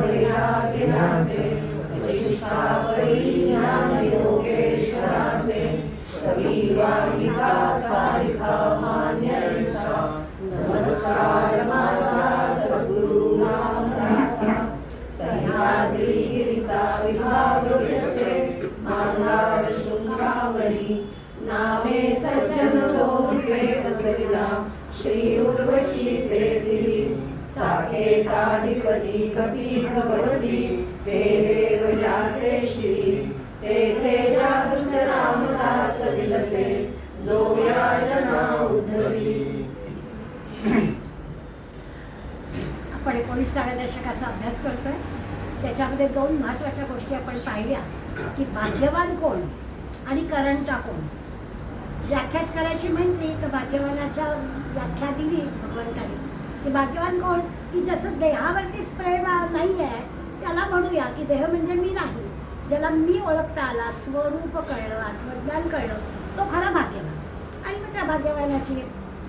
वैराग्याचे वैशिष्टावरी ज्ञानयोगेश्वराचे कवी वाल्मिका सारिका मान्यसा नमस्कार माझा सद्गुरु नामदासा सह्याद्री गिरिचा विभाग व्यसे मांगार शृंगावरी नामे सज्जन लोके वसविला श्री उर्वशीचे दिली साकेताधिपती कपी भगवती हे देव जाचे श्री तेथे जागृत रामदास विलसे जो याचना उद्धवी. आपण 19व्या दशकाचा अभ्यास करतोय. त्याच्यामध्ये 2 महत्त्वाच्या गोष्टी आपण पाहिल्या की भाग्यवान कोण आणि करंटा कोण. व्याख्याच करायची म्हटली तर भाग्यवानाच्या व्याख्या दिली भगवंतानी की भाग्यवान कोण की ज्याचं देहावरतीच प्रेम नाही आहे त्याला म्हणूया की देह म्हणजे मी नाही. ज्याला मी ओळखता आला, स्वरूप कळलं, आत्मज्ञान कळलं, तो खरा भाग्यवान. आणि मग त्या भाग्यवानाची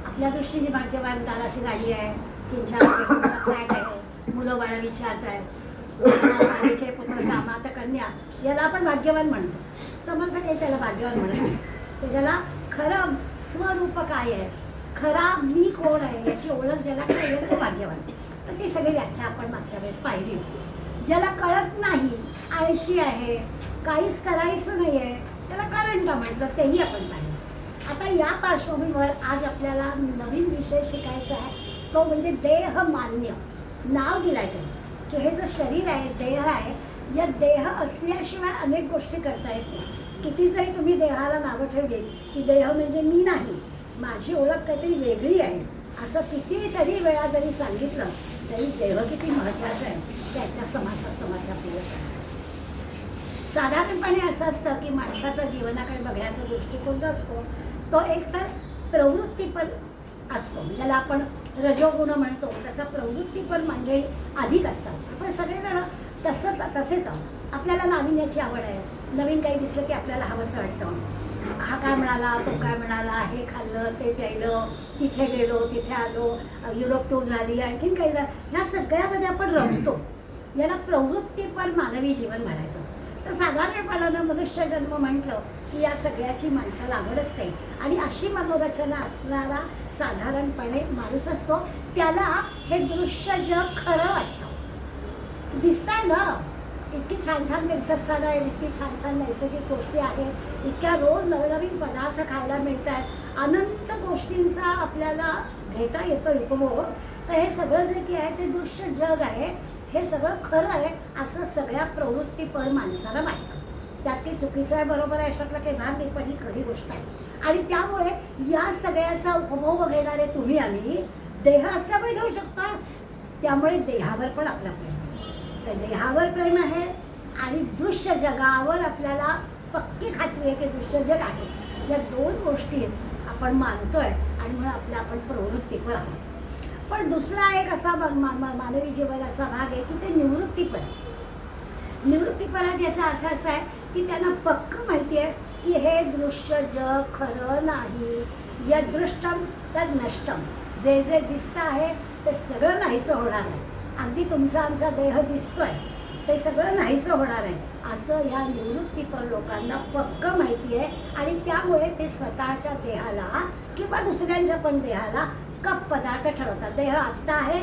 आपल्या दृष्टीने भाग्यवान दाराशी गाडी आहे, 3-4 बेडरूमचा फ्लॅट आहे, मुलं बाळं विचारत आहेत, सारिके पुत्र श्यामा तर कन्या, याला आपण भाग्यवान म्हणतो. समर्थ काही त्याला भाग्यवान म्हणत नाही. त्याच्याला खरं स्वरूप काय आहे, खरा मी कोण आहे याची ओळख ज्याला कळेल तो भाग्यवान. तर ती सगळी व्याख्या आपण मागच्या वेळेस पाहिली. ज्याला कळत नाही, आळशी आहे, काहीच करायचं नाही आहे, त्याला करंटा म्हटलं, तेही आपण पाहिलं. आता या पार्श्वभूमीवर आज आपल्याला नवीन विषय शिकायचा आहे, तो म्हणजे देहमान्य. नाव दिलं आहे की हे जे शरीर आहे, देह आहे, या देह असल्याशिवाय अनेक गोष्टी करता येत नाही. किती जरी तुम्ही देहाला नावं ठेवली की देह म्हणजे मी नाही, माझी ओळख काहीतरी वेगळी आहे, असं कितीतरी वेळा जरी सांगितलं तरी देह किती महत्त्वाचं आहे त्याच्या समासात समजला पाहिजे. साधारणपणे असं असतं की माणसाचा जीवनाकडे बघण्याचा दृष्टिकोन जो असतो तो एकतर प्रवृत्तीपर असतो, ज्याला आपण रजोगुण म्हणतो. तसा प्रवृत्तीपर म्हणजे अधिक असतात. आपण सगळेजण तसेच आहोत. आपल्याला नाविन्याची आवड आहे, नवीन काही दिसलं की आपल्याला हवंसं वाटतं. हा काय म्हणाला, तो काय म्हणाला, हे खाल्लं, ते प्यायलं, तिथे गेलो, तिथे आलो, युरोप टूर झाली, आणखीन काही झालं, ह्या सगळ्यामध्ये आपण रमतो. याला प्रवृत्तीपर मानवी जीवन म्हणायचं. तर साधारणपणानं मनुष्य जन्म म्हटलं की या सगळ्याची माणसाला आवड असते आणि अशी मनोरचना असणारा साधारणपणे माणूस असतो. त्याला हे दृश्य जग खरं वाटतं. दिसतंय ना, इतकी छान छान तीर्थस्थानं आहेत, इतकी छान छान नैसर्गिक गोष्टी आहेत, इतक्या रोज नवनवीन पदार्थ खायला मिळत आहेत, अनंत गोष्टींचा आपल्याला घेता येतो उपभोग. तर हे सगळं जे की आहे ते दृश्य जग आहे, हे सगळं खरं आहे असं सगळ्या प्रवृत्तीपर माणसाला वाटतं. त्यात ते चुकीचं आहे बरोबर आहे अशातला काही भाग नाही, पण ही खरी गोष्ट आहे. आणि त्यामुळे या सगळ्याचा उपभोग घेणारे तुम्ही आम्ही देह असल्यामुळे घेऊ शकतो. त्यामुळे देहावर पण आपलं प्रेम, तर देहावर प्रेम आहे आणि दृश्य जगावर आपल्याला पक्की खात्री आहे की दृश्य जग आहे. या 2 गोष्टी आपण मानतोय आणि म्हणून आपण प्रवृत्तीपर आहोत. पण दुसरा एक असा मानवी जीवनाचा भाग आहे की ते निवृत्तीपर. निवृत्तीपर आहे याचा अर्थ असा आहे की त्यांना पक्क माहिती आहे की हे दृश्य जग खरं नाही. यदृष्टम तद नष्टम. जे जे दिसतं आहे ते सगळं नाहीसं होणार आहे. अगदी तुमचा आमचा देह दिसतोय ते सगळं नाहीसं होणार आहे असं या निवृत्तीपर लोकांना पक्क माहिती आहे. आणि त्यामुळे ते स्वतःच्या देहाला किंवा दुसऱ्यांच्या पण देहाला कप पदार्थ ठरवतात. देह आत्ता आहे,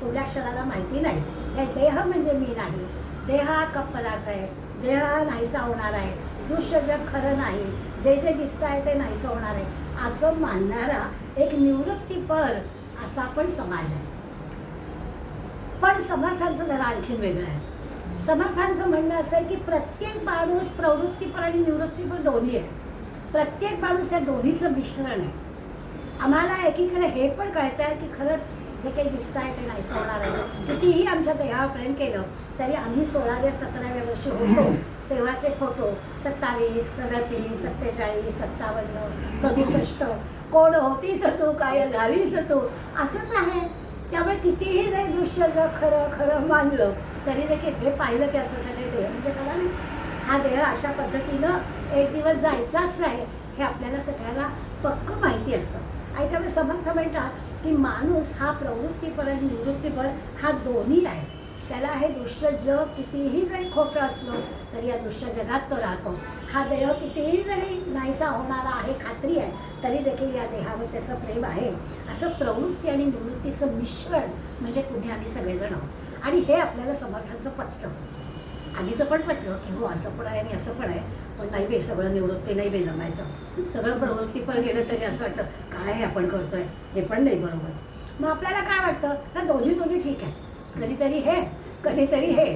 पुढल्या क्षणाला माहिती नाही. हे देह म्हणजे मी नाही, देह हा कप पदार्थ आहे, देह हा नाहीसा होणार आहे, दृश्य जग खरं नाही, जे जे दिसतं आहे ते नाहीसं होणार आहे असं मानणारा एक निवृत्तीपर असा पण समाज आहे. पण समर्थांचं जरा आणखीन वेगळं आहे. समर्थांचं म्हणणं असं आहे की प्रत्येक माणूस प्रवृत्तीपर आणि निवृत्तीपर दोन्ही आहे. प्रत्येक माणूस या दोन्हीचं मिश्रण आहे. आम्हाला एकीकडे हे पण कळतं आहे की खरंच जे काही दिसतं आहे ते नाहीसं होणार आहे. कितीही आमच्या देहावर प्रेम केलं तरी आम्ही 16व्या-17व्या वर्षी होतो तेव्हाचे फोटो 27, 37, 47, 57, 67 कोण होतीस तू, काय झालीस तू, असंच आहे. त्यामुळे कितीही जरी दृश्य जग खरं खरं मानलं तरी देखील हे पाहिलं की असं काही देह म्हणजे खरा नाही. हा देह अशा पद्धतीनं एक दिवस जायचाच आहे हे आपल्याला सगळ्यांना पक्क माहिती असतं. आणि त्यामुळे समर्थ म्हणतात की माणूस हा प्रवृत्तीपर आणि निवृत्तीपर हा दोन्ही आहे. त्याला हे दृश्य जग कितीही जरी खोटं असलं तरी या दृश्य जगात तो राहतो. हा देह कितीही जरी नाहीसा होणारा आहे खात्री आहे, तरी देखील या देहावर त्याचं प्रेम आहे. असं प्रवृत्ती आणि निवृत्तीचं मिश्रण म्हणजे तुम्ही आम्ही सगळेजण आहोत. आणि हे आपल्याला समर्थांचं पटतं. आधीचं पण पटलं की हो असं पण आहे आणि असं पण आहे, पण नाही बे सगळं निवृत्ती नाही बे जमायचं. सगळं प्रवृत्ती पण गेलं तरी असं वाटतं काय आपण करतोय हे पण नाही बरोबर. मग आपल्याला काय वाटतं का दोन्ही ठीक आहे, कधीतरी हे कधीतरी हे.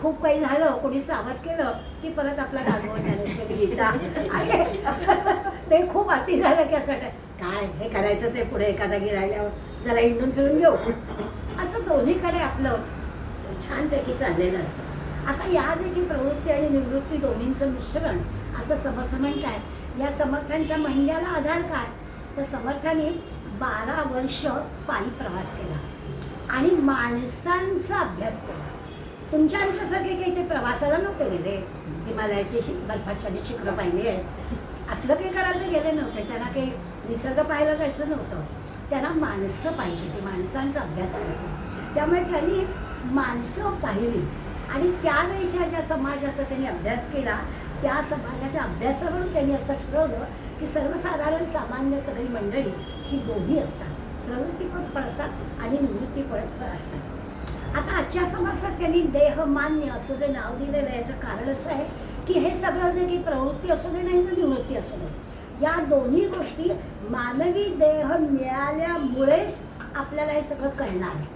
खूप काही झालं कोणी सावध केलं की परत आपला दासबोध ज्ञानेश्वरी गीता ते खूप अति झालं की असं वाटतं काय हे करायचंच आहे पुढे एका जागी राहिल्यावर जरा इंडून फिरून घेऊ. असं दोन्हीकडे आपलं छानपैकी चाललेलं असतं. आता या जे की प्रवृत्ती आणि निवृत्ती दोन्हींचं मिश्रण असं समर्थ म्हणतात. या समर्थांच्या म्हणण्याला आधार काय, तर समर्थांनी 12 वर्ष पायी प्रवास केला आणि माणसांचा अभ्यास केला. तुमच्या आमच्यासारखे काही ते प्रवासाला नव्हते गेले, हिमालयाची बर्फाच्छादित शिखरं पाहिली आहे असलं काही करायला ते गेले नव्हते. त्यांना काही निसर्ग पाहायला जायचं नव्हतं, त्यांना माणसं पाहिजे, ती माणसांचा अभ्यास करायचा. त्यामुळे त्यांनी माणसं पाहिली आणि त्यावेळेच्या ज्या समाजाचा त्यांनी अभ्यास केला त्या समाजाच्या अभ्यासावरून त्यांनी असं ठरवलं की सर्वसाधारण सामान्य सगळी मंडळी ही दोन्ही असतात, प्रवृत्तीपण असतात आणि निवृत्तीपण असतात. आता आजच्या समाजात त्यांनी देहमान्य असं जे नाव दिलेलं आहे याचं कारण असं आहे की हे सगळं जे की प्रवृत्ती असू दे नाही तर निवृत्ती असू दे, या दोन्ही गोष्टी मानवी देह मिळाल्यामुळेच आपल्याला हे सगळं कळणार आहे.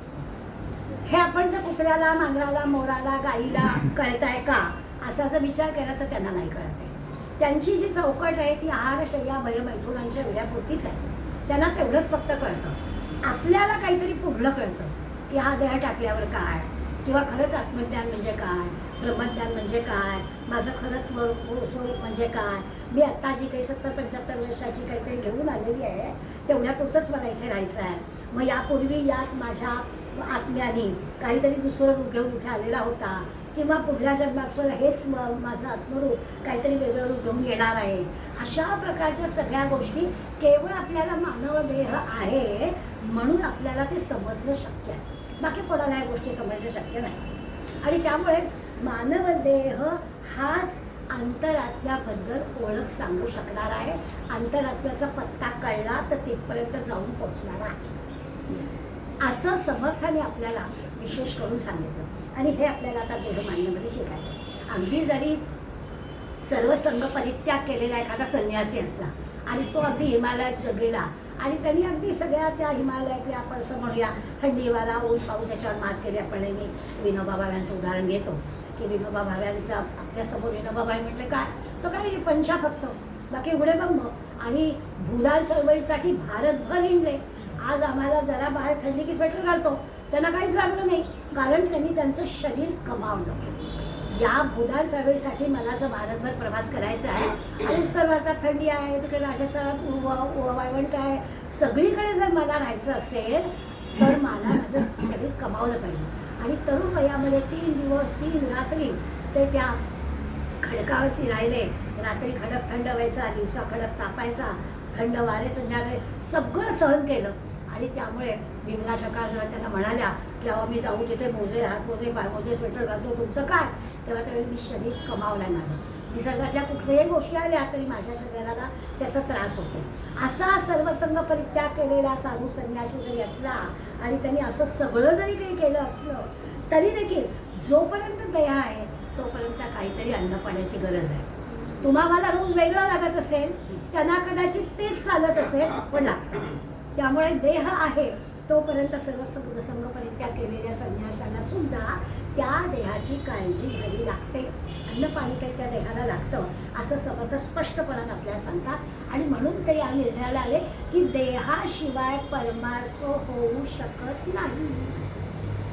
हे आपण जर कुत्र्याला, मांजराला, मोराला, गाईला कळताय का असा जर विचार केला तर त्यांना नाही कळत आहे. त्यांची जी चौकट आहे ती आहार, शय्या, भयमैथुनांच्या वेड्यापुरतीच आहे. त्यांना तेवढंच फक्त कळतं. आपल्याला काहीतरी पुढलं कळतं की हा देह टाकल्यावर काय, किंवा खरंच आत्मज्ञान म्हणजे काय, ब्रह्मज्ञान म्हणजे काय, माझं खरं स्वरूप म्हणजे काय. मी आत्ता जी काही 70-75 वर्षाची काहीतरी घेऊन आलेली आहे तेवढ्यापुरतंच मला इथे राहायचं आहे. मग यापूर्वी याच माझ्या आत्म्याने काहीतरी दुसरं रूप घेऊन इथे आलेला होता, किंवा पुढल्या जन्मात सुद्धा हेच माझं आत्मरूप काहीतरी वेगळं रूप घेऊन येणार आहे. अशा प्रकारच्या सगळ्या गोष्टी केवळ आपल्याला मानव देह आहे म्हणून आपल्याला ते समजणं शक्य आहे. बाकी कोणाला ह्या गोष्टी समजणं शक्य नाही. आणि त्यामुळे मानव देह हाच अंतरात्म्याबद्दल ओळख सांगू शकणार आहे. अंतरात्म्याचा पत्ता कळला तर तिथपर्यंत जाऊन पोचणार आहे असं समर्थाने आपल्याला विशेष करून सांगितलं. आणि हे आपल्याला आता देहमान्यामध्ये शिकायचं. अगदी जरी सर्वसंग परित्याग केलेला एखादा संन्यासी असला आणि तो अगदी हिमालयात गेला आणि त्यांनी अगदी सगळ्या त्या हिमालयातल्या आपण असं म्हणूया थंडीवाला ऊन पाऊस याच्यावर मात केली. आपण नेहमी विनोबा भाव्यांचं उदाहरण घेतो की विनोबा भाव्यांचं आपल्यासमोर विनोबा भावे म्हटलं काय तो काही पंचा फक्त बाकी उघडे बंग. आणि भूदान चळवळीसाठी भारतभर हिंडले. आज आम्हाला जरा बाहेर थंडी की स्वेटर घालतो, त्यांना काहीच लागलं नाही कारण त्यांनी त्यांचं शरीर कमावलं. या भूदान चळवळीसाठी मला जर भारतभर प्रवास करायचा आहे आणि उत्तर भारतात थंडी आहे, तिकडे राजस्थानात वाळवंट आहे, सगळीकडे जर मला राहायचं असेल तर मला माझं शरीर कमावलं पाहिजे. आणि तरुण वयामध्ये 3 दिवस 3 रात्री ते त्या खडकावरती राहिले. रात्री खडक थंड व्हायचा, दिवसा खडक तापायचा, थंड वारे संध्याकाळी सगळं सहन केलं. आणि त्यामुळे विमला ठका जेव्हा त्यांना म्हणाल्या की अहो मी जाऊ तिथे मोजे, हात मोजे, पाय मोजे, स्वेटर घालतो, तुमचं काय, तेव्हा त्यावेळी मी शरीर कमावलं आहे माझं. निसर्गातल्या कुठल्याही गोष्टी आल्या तरी माझ्या शरीराला त्याचा त्रास होतो. असा सर्वसंग परित्याग केलेला साधू संन्यासी जरी असला आणि त्यांनी असं सगळं जरी काही केलं असलं तरी देखील जोपर्यंत देह आहे तोपर्यंत काहीतरी अन्न पाण्याची गरज आहे. तुम्हाला रोज वेगळं लागत असेल, त्यांना कदाचित तेच चालत असेल पण लागतं. त्यामुळे देह आहे तोपर्यंत सर्वसंग परित्याग केलेल्या संन्याशांना सुद्धा त्या देहाची काळजी घ्यावी लागते. अन्न पाणी काही त्या देहाला लागतं असं समर्थ स्पष्टपणाने आपल्याला सांगतात. आणि म्हणून ते या निर्णयाला आले की देहाशिवाय परमार्थ होऊ शकत नाही.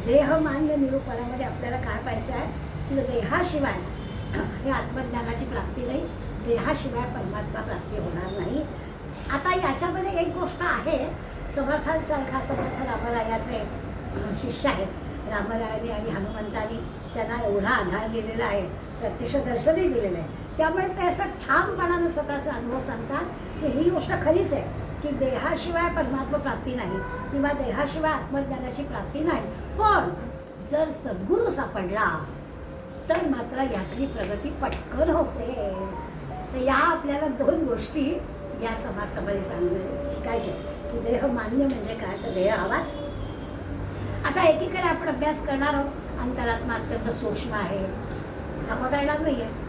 देहमान्य निरूपणामध्ये आपल्याला काय पाहायचं आहे की देहाशिवाय हे आत्मज्ञानाची प्राप्ती नाही, देहाशिवाय परमात्मा प्राप्ती होणार नाही. आता याच्यामध्ये एक गोष्ट आहे, समर्थांसारखा समर्थ रामरायाचे शिष्य आहेत. रामरायाने आणि हनुमंतांनी त्यांना एवढा आधार दिलेला आहे, प्रत्यक्ष दर्शनही दिलेलं आहे. त्यामुळे ते असं ठामपणानं स्वतःचा अनुभव सांगतात की ही गोष्ट खरीच आहे की देहाशिवाय परमात्मा प्राप्ती नाही किंवा देहाशिवाय आत्मज्ञानाची प्राप्ती नाही. पण जर सद्गुरू सापडला तर मात्र यातली प्रगती पटकन होते. तर या आपल्याला 2 गोष्टी या समासामध्ये शिकायच्या की देह मान्य म्हणजे काय, तर देह हवाच. आता एकीकडे आपण अभ्यास करणार आहोत, अंतरात्मा अत्यंत सूक्ष्म आहे, दाखवता येणार नाही आहे.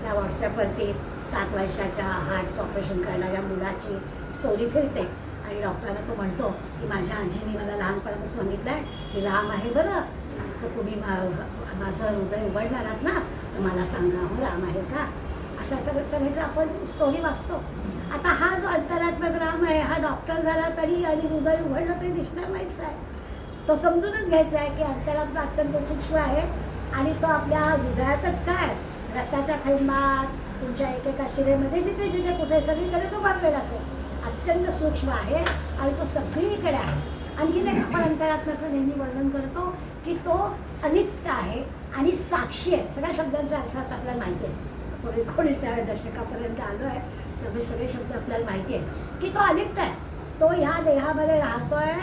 त्या व्हॉट्सॲपवरती 7 वर्षाच्या हार्टचं ऑपरेशन करणाऱ्या मुलाची स्टोरी फिरते आणि डॉक्टरांना तो म्हणतो की माझ्या आजीने मला लहानपणापासून सांगितलं आहे की राम आहे बरं, तर तुम्ही माझं हृदय उघडणार आहात ना, तर मला सांगा हो राम आहे का. अशा सगळं तऱ्हेचं आपण स्टोरी वाचतो. आता हा जो अंतरात्म्यात राम आहे हा डॉक्टर झाला तरी आणि हृदय उघडलं तरी दिसणार नाहीच आहे. तो समजूनच घ्यायचा आहे की अंतरात्मा अत्यंत सूक्ष्म आहे आणि तो आपल्या हृदयातच काय, रक्ताच्या थैंबात, तुमच्या एकेका शिरेमध्ये जिथे जिथे कुठे सगळीकडे तो भरलेलाच आहे, अत्यंत सूक्ष्म आहे आणि तो सगळीकडे आहे. आणखीन एक आपण अंतरात्म्याचं नेहमी वर्णन करतो की तो अलिप्त आहे आणि साक्षी आहे. सगळ्या शब्दांचा अर्थ आपल्याला माहिती आहे, पूर्वी 19व्या दशकापर्यंत आलो आहे त्यामुळे सगळे शब्द आपल्याला माहिती आहे की तो अलिप्त आहे. तो ह्या देहामध्ये राहतोय,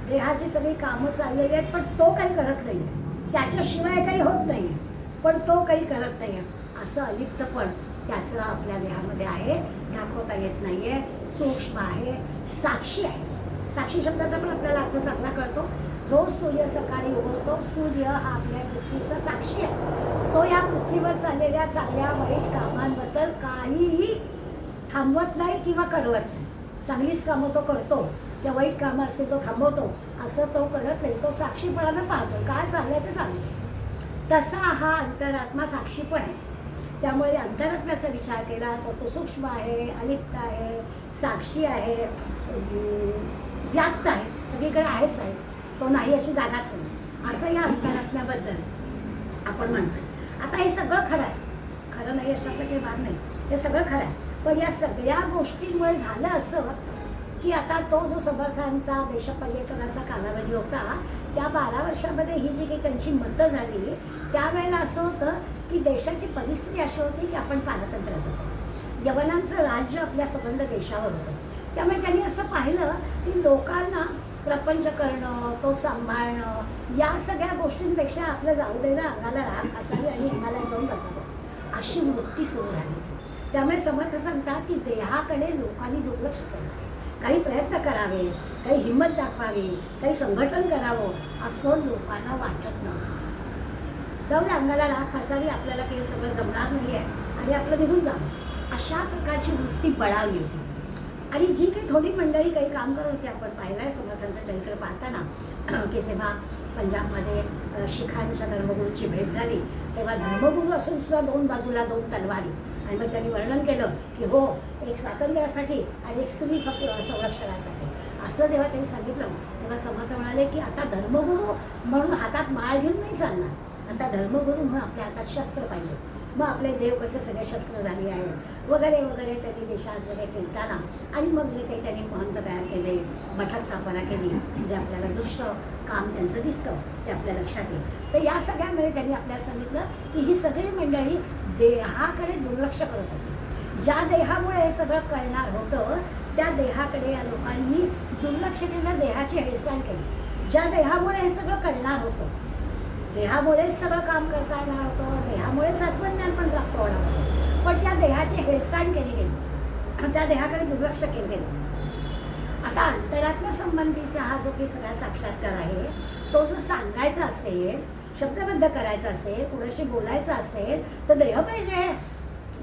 देहाची सगळी कामं चाललेली आहेत, पण तो काही करत नाही आहे, त्याच्याशिवाय काही होत नाही आहे, पण तो काही करत नाही आहे. असं अलिप्तपण त्याचं आपल्या देहामध्ये आहे, दाखवता येत नाही आहे, सूक्ष्म आहे, साक्षी आहे. साक्षी शब्दाचा पण आपल्याला अर्थ चांगला कळतो. रोज सूर्य सकाळी उगवतो, सूर्य हा आपल्या पृथ्वीचा साक्षी आहे. तो या पृथ्वीवर चाललेल्या चांगल्या वाईट कामांबद्दल काहीही थांबवत नाही किंवा करवत नाही. चांगलीच कामं तो करतो, त्या वाईट कामं असतील तो थांबवतो, असं तो करत नाही. तो साक्षीपणानं पाहतो काय चाललंय ते चाललंय. तसा हा अंतरात्मा साक्षी पण आहे. त्यामुळे अंतरात्म्याचा विचार केला तर तो सूक्ष्म आहे, अलिप्त आहे, साक्षी आहे, व्याप्त आहे, सगळीकडे आहेच आहे, तो नाही अशी जागाच नाही, असं या अंतरात्म्याबद्दल आपण म्हणतो. आता हे सगळं खरं आहे, खरं नाही अशातलं काही भाग नाही, हे सगळं खरं आहे. पण या सगळ्या गोष्टींमुळे झालं असं की आता तो जो समर्थांचा देशपर्यटनाचा कालावधी होता त्या 12 वर्षामध्ये ही जी काही त्यांची मतं झाली त्यावेळेला असं होतं की देशाची परिस्थिती अशी होती की आपण पारतंत्र्यात होतो, यवनांचं राज्य आपल्या संबंध देशावर होतं. त्यामुळे त्यांनी असं पाहिलं की लोकांना प्रपंच करणं, तो सांभाळणं, या सगळ्या गोष्टींपेक्षा आपलं जाऊ दे ना, अंगाला राख असावी आणि हिमालयात जाऊन बसावं अशी वृत्ती सुरू झाली होती. त्यामुळे समर्थ सांगतात की देहाकडे लोकांनी दुर्लक्ष केलं, काही प्रयत्न करावे, काही हिंमत दाखवावी, काही संघटन करावं असं लोकांना वाटत नव्हतं. जाऊ दे अंगाला राख असावी, आपल्याला काही सगळं जमणार नाही आहे आणि आपलं निघून जावं अशा प्रकारची वृत्ती बळावली होती. आणि जी काही थोडी मंडळी काही काम करत होती, आपण पाहिलं आहे समर्थांचं चरित्र पाहताना की जेव्हा पंजाबमध्ये शिखांच्या धर्मगुरूची भेट झाली तेव्हा धर्मगुरू असून सुद्धा 2 बाजूला 2 तलवारी, आणि मग त्यांनी वर्णन केलं की हो एक स्वातंत्र्यासाठी आणि एक स्त्री संरक्षणासाठी असं जेव्हा त्यांनी सांगितलं तेव्हा समर्थ म्हणाले की आता धर्मगुरू म्हणून हातात माळ घेऊन नाही चालणार, आता धर्मगुरू म्हणून आपल्या हातात शस्त्र पाहिजे. मग आपले देव कसे सगळे शस्त्रधारी आहेत वगैरे वगैरे त्यांनी देशांमध्ये फिरताना आणि मग जे काही त्यांनी महंत तयार केले, मठस्थापना केली, जे आपल्याला दृश्य काम त्यांचं दिसतं ते आपल्या लक्षात येईल. तर या सगळ्यामध्ये त्यांनी आपल्याला सांगितलं की ही सगळी मंडळी देहाकडे दुर्लक्ष करत होती. ज्या देहामुळे हे सगळं कळणार होतं त्या देहाकडे या लोकांनी दुर्लक्ष केलं, देहाची हेळसांड केली. ज्या देहामुळे हे सगळं कळणार होतं, देहामुळेच सगळं काम करता येणार होतं, देहामुळेच आत्मज्ञान पण प्राप्त होणार होतं, पण त्या देहाची हेळसांड केली गेली, त्या देहाकडे दुर्लक्ष केलं गेलं. आता अंतरात्म्या संबंधीचा हा जो काही सगळा साक्षात्कार आहे तो जो सांगायचा असेल, शब्दबद्ध करायचा असेल, कुणाशी बोलायचं असेल तर देह पाहिजे.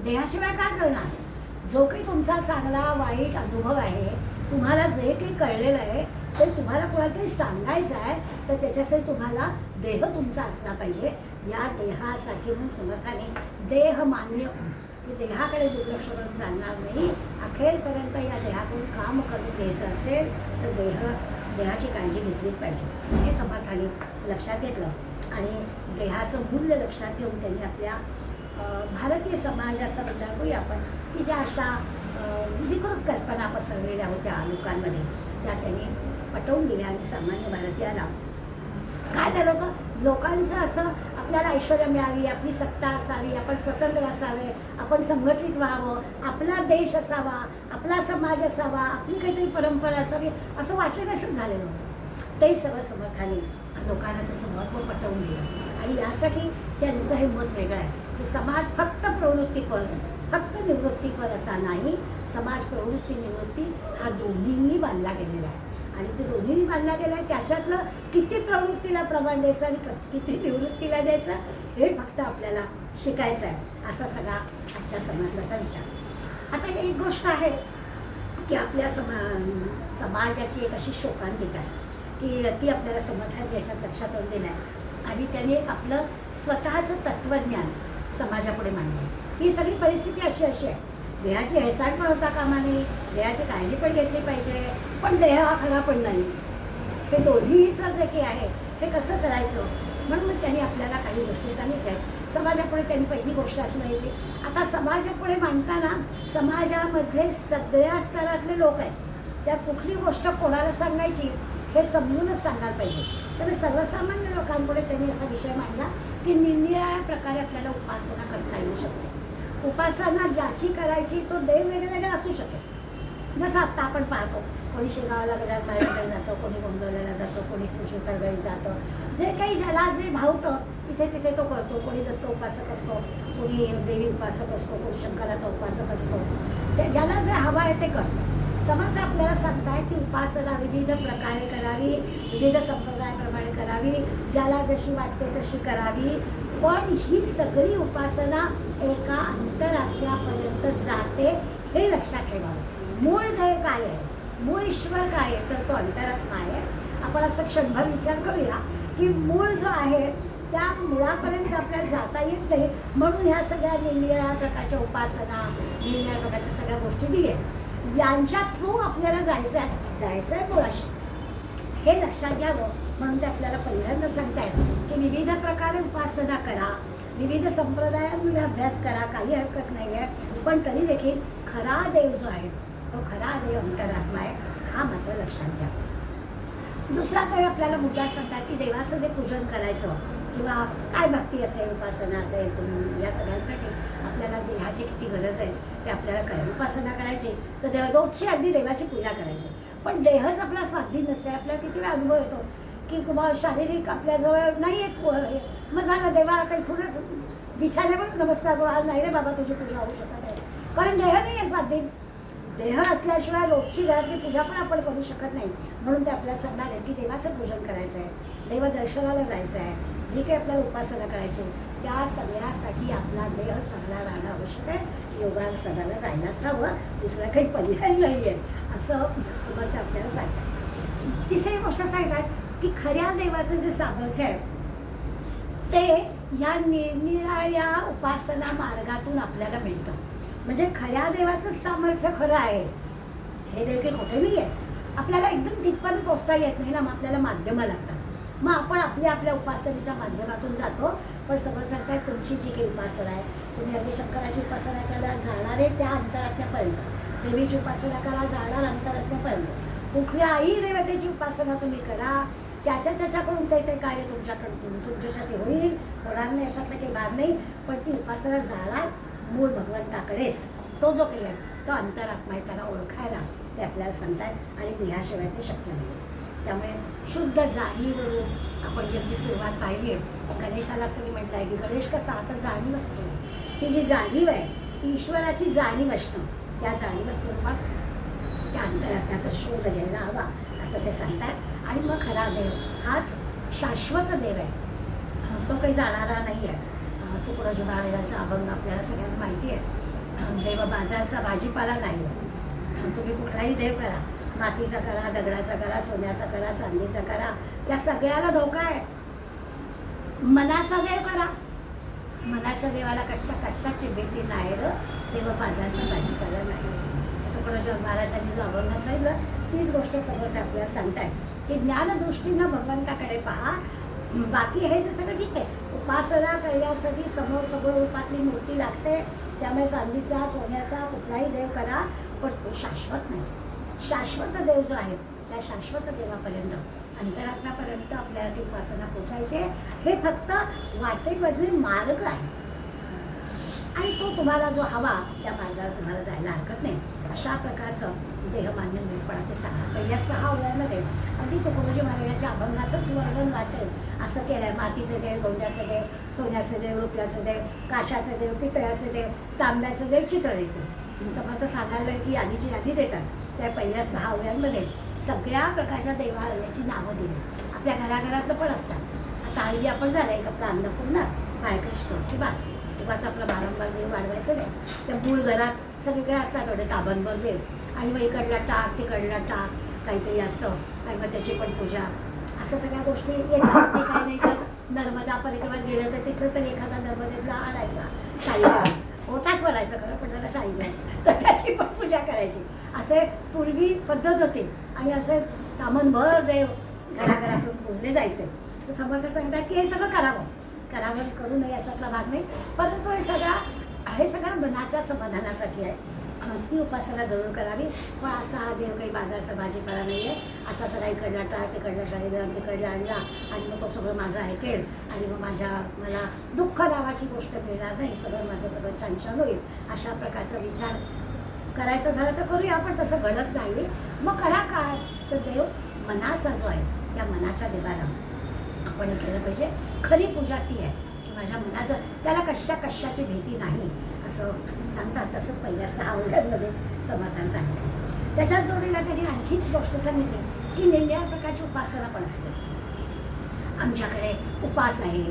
देहाशिवाय काय कळणार? जो काही तुमचा चांगला वाईट अनुभव आहे, तुम्हाला जे काही कळलेलं आहे ते तुम्हाला कोणाला तरी सांगायचं आहे तर त्याच्यासाठी तुम्हाला देह तुमचा असला पाहिजे. या देहासाठी म्हणून समर्थाने देह मान्य की देहाकडे दुर्लक्ष करून चालणार नाही, अखेरपर्यंत या देहाकडून काम करून घ्यायचं असेल तर देहाची काळजी घेतलीच पाहिजे हे समर्थाने लक्षात घेतलं आणि देहाचं मूल्य लक्षात घेऊन त्यांनी आपल्या भारतीय समाजाचा विचार करूया आपण की ज्या अशा विकृत कल्पना पसरलेल्या होत्या लोकांमध्ये त्या त्यांनी पटवून दिल्या आणि सामान्य भारतीयाला काय झालं होतं, लोकांचं असं आपल्याला ऐश्वर्य मिळावी, आपली सत्ता असावी, आपण स्वतंत्र असावे, आपण संघटित व्हावं, आपला देश असावा, आपला समाज असावा, आपली काहीतरी परंपरा असावी असं वाटलं नसंच झालेलं होतं. ते सगळं समर्थाने लोकांना त्याचं महत्त्व पटवून दिलं. आणि यासाठी त्यांचं हे मत वेगळं आहे की समाज फक्त प्रवृत्तीपर, फक्त निवृत्तीपर असा नाही, समाज प्रवृत्ती निवृत्ती हा दोन्हींनी बांधला गेलेला आहे. आणि ते दोन्हींनी बांधला गेला आहे, त्याच्यातलं किती प्रवृत्तीला प्रमाण द्यायचं आणि किती निवृत्तीला द्यायचं हे फक्त आपल्याला शिकायचं आहे. असा सगळा आजच्या समाजाचा विचार. आता एक गोष्ट आहे की आपल्या समाजाची एक अशी शोकांतिका आहे की ती आपल्याला समर्थाने याच्यात लक्षात आणून दिलं आहे. आणि त्याने एक आपलं स्वतःचं तत्त्वज्ञान समाजापुढे मांडलं. ही सगळी परिस्थिती अशी आहे, देहाची हेळसांड पण होता कामा नये, देहाची काळजी पण घेतली पाहिजे, पण देह हा खरा पण नाही. हे दोन्हीचं जे काही आहे ते कसं करायचं, म्हणून मग त्यांनी आपल्याला काही गोष्टी सांगितल्या आहेत. समाजापुढे त्यांनी पहिली गोष्ट अशी माहिती, आता समाजापुढे मांडताना समाजामध्ये सगळ्या स्तरातले लोक आहेत, त्या कुठली गोष्ट कोणाला सांगायची हे समजूनच सांगायला पाहिजे. तर सर्वसामान्य लोकांपुढे त्यांनी असा विषय मांडला की निरनिराळ्या प्रकारे आपल्याला उपासना करता येऊ शकते. उपासना ज्याची करायची तो देव वेगवेगळा असू शकेल. जसं आत्ता आपण पाहतो, कोणी शेगावला गजानन महाराजांकडे जातो, कोणी गोंदवल्याला जातो, कोणी श्री शिवतरगळी जातं. जे काही ज्याला जे भावतं तिथे तिथे तो करतो. कोणी दत्त उपासक असतो, कोणी देवी उपासक असतो, कोणी शंकराचा उपासक असतो. ते ज्याला जे हवं आहे ते करतो. समर्थ आपल्याला सांगताय की उपासना विविध प्रकारे करावी, विविध संप्रदायाप्रमाणे करावी, ज्याला जशी वाटते तशी करावी. पण ही सगळी उपासना एका अंतरात्म्यापर्यंत जाते हे लक्षात ठेवावं. मूळ देव काय आहे, मूळ ईश्वर काय आहे, तर तो अंतरात्मा आहे. आपण असं क्षणभर विचार करूया की मूळ जो आहे त्या मुळापर्यंत आपल्याला जाता येत नाही, म्हणून ह्या सगळ्या निरनिराळ्या प्रकारच्या उपासना, निरनिराळ्या प्रकारच्या सगळ्या गोष्टी दिल्या. यांच्या थ्रू आपल्याला जायचं आहे मुळाशीच, हे लक्षात घ्यावं. म्हणून ते आपल्याला पहिल्यांदा सांगतायत की विविध प्रकारे उपासना करा, विविध संप्रदायांमध्ये अभ्यास करा, काही हरकत नाही आहे, पण तरी देखील खरा देव जो आहे तो खरा देव अंतरात्मा आहे, हा मात्र लक्षात घ्या. दुसरा तर आपल्याला मुद्दा सांगतात की देवाचं जे पूजन करायचं किंवा काय भक्ती असेल, उपासना असेल, या सगळ्यांसाठी आपल्याला देहाची किती गरज आहे ते आपल्याला कळेल. उपासना करायची तर रोजची अगदी देवाची पूजा करायची, पण देहच आपला स्वाधीन नसेल, आपल्याला किती वेळा अनुभव येतो की बाबा शारीरिक आपल्याजवळ नाही एक, मग झालं देवा काही थोडंच बिछाण्यावर नमस्कार करू, आज नाही रे बाबा तुझी पूजा होऊ शकत आहे, कारण देह नाही आहे स्वाधीन. देह असल्याशिवाय रोजची घरातली पूजा पण आपण करू शकत नाही. म्हणून ते आपल्याला सांगणार आहे की देवाचं पूजन करायचं आहे, देव दर्शनाला जायचं आहे, जी काही आपल्याला उपासना करायची त्या सगळ्यासाठी आपला देह चांगला राहणं आवश्यक आहे. योगासनाला जायलाच हवं, दुसरा काही पर्याय नाही आहे असं समर्थ आपल्याला सांगतात. तिसरी गोष्ट सांगतात की खऱ्या देवाचं जे सामर्थ्य आहे ते या निरनिराळ्या उपासना मार्गातून आपल्याला मिळतं. म्हणजे खऱ्या देवाचंच सामर्थ्य खरं आहे, हे देखील कुठे नाही आहे. आपल्याला एकदम तिथपर्यंत पोचता येत नाही ना, मग आपल्याला माध्यमं लागतात. मग आपण आपल्या उपासनेच्या माध्यमातून जातो. पण समज सांगताय तुमची जी काही उपासना आहे, तुम्ही अगदी शंकराची उपासना करायला जाणारे त्या अंतरात्म्यापर्यंत, देवीची उपासना करा जाणार अंतरात्म्यापर्यंत, कुठल्याही देवतेची उपासना तुम्ही करा, त्याच्याकडून ते कार्य तुमच्यासाठी होईल, होणार नाही अशातलं काही भाग नाही. पण ती उपासना जाणार मूळ भगवंताकडेच. तो जो काही आहे तो अंतरात्मा आहे, त्याला ओळखायला ते आपल्याला सांगतात आणि देहाशिवाय ते शक्य नाही. त्यामुळे शुद्ध जाणीवरून आपण जी अगदी सुरुवात पाहिली आहे, गणेशाला तरी म्हटलं आहे की गणेश कसा आता जाणीव असतो, ती जी जाणीव आहे ईश्वराची जाणीव असणं, त्या जाणीव स्वरूपात त्या अंतरात्म्याचा शोध घ्यायला हवा असं ते सांगतात. आणि मग खरा देव हाच शाश्वत देव आहे, तो काही जाणारा नाही आहे. तुकडोजी महाराजांचा अभंग आपल्याला सगळ्यांना माहिती आहे, देव बाजारचा भाजीपाला नाही आहे. तुम्ही कुठलाही देव करा, मातीचा करा, दगडाचा करा, सोन्याचा करा, चांदीचा करा, त्या सगळ्याला धोका आहे. मनाचा देव करा, मनाच्या देवाला कशाची भीती नाही र, देव बाजारचा भाजीपाला नाही. तुकडोजी महाराजांनी जो अभंग सांगितलं तीच गोष्ट समोर आपल्याला सांगताय की ज्ञानदृष्टीनं भगवंताकडे पहा, बाकी हे जे सगळं ठीक आहे. उपासना करण्यासाठी समोर सगळं रूपातली मूर्ती लागते, त्यामुळे चांदीचा सोन्याचा कुठलाही देव करा, पण तो शाश्वत नाही. शाश्वत देव जो आहे त्या शाश्वत देवापर्यंत, अंतरात्म्यापर्यंत आपल्याला ती उपासना पोचायची आहे. हे फक्त वाटेमधले मार्ग आहे. आणि तो तुम्हाला जो हवा त्या मार्गावर तुम्हाला जायला हरकत नाही. अशा प्रकारचं देहमान्य निरूपणा ते सांगा. पहिल्या 6 ओव्यांमध्ये अगदी तुकोबाजी महाराजांच्या अभंगाचंच वर्णन वाटेल असं केलं आहे. मातीचे देव, गोंड्याचे देव, सोन्याचे देव, रुपयाचे देव, काशाचे देव, पितळ्याचे देव, तांब्याचे देव, चित्ररेखू. समर्थ सांगायला की यादीची यादी देतात. त्या पहिल्या 6 ओव्यांमध्ये सगळ्या प्रकारच्या देवालयाची नावं दिली. आपल्या घराघरातलं पण असतात. आता हल्ली आपण झालं एक आपला अन्नपूर्णा, बायकृष्ण की बास, उगाच आपला वारंवार देव वाढवायचं नाही. त्या मूळ घरात सगळीकडे असतात थोडे ताबनभर देव, आणि मग इकडला टाक तिकडला टाक काहीतरी असतं, आणि मग त्याची पण पूजा, असं सगळ्या गोष्टी येतात. ते काही नाही तर नर्मदा परिक्रमात गेलं तर तिकडं तरी एखादा नर्मदेतला आणायचा शाहीगाव, ओठाच वळायचं खरं पण त्याला शाहीगाव, तर त्याची पण पूजा करायची. असे पूर्वी पद्धत होती. आणि असे तामनभर देव घराघरातून पूजले जायचे. तर समर्थ सांगतात की हे सगळं करावं करू नये अशातला भाग नाही, परंतु हे सगळं मनाच्या समाधानासाठी आहे. ती उपासना जरूर करावी. पण असा हा देव काही बाजारचा भाजीपाला नाही आहे. असा सगळा इकडला टाळ तिकडला शाहीराम तिकडला आणला आणि मग तो सगळं माझं ऐकेल आणि मग मला दुःख नावाची गोष्ट मिळणार नाही, सगळं छान छान होईल, अशा प्रकारचा विचार करायचं झालं तर करूया. पण तसं घडत नाही. मग करा काय तर देव मनाचा जो आहे त्या मनाच्या देवाला आपण हे केलं पाहिजे. खरी पूजा ती आहे की माझ्या मनाचं, त्याला कशाची भीती नाही असं सांगतात. तसंच पहिल्या 6 ओव्यांमध्ये समाधान सांगितलं. त्याच्या जोडीला त्यांनी आणखी गोष्ट सांगितली की निम्या प्रकारची उपासना पण असते. आमच्याकडे उपास आहे.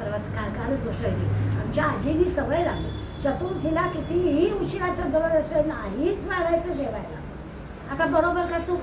परवाच कालच गोष्ट होती. आमच्या आजीनी सवय लागली, चतुर्थीला कितीही उशिराच्या जवळ असतो नाहीच वाढायचं जेवायला. आता बरोबर का चूक?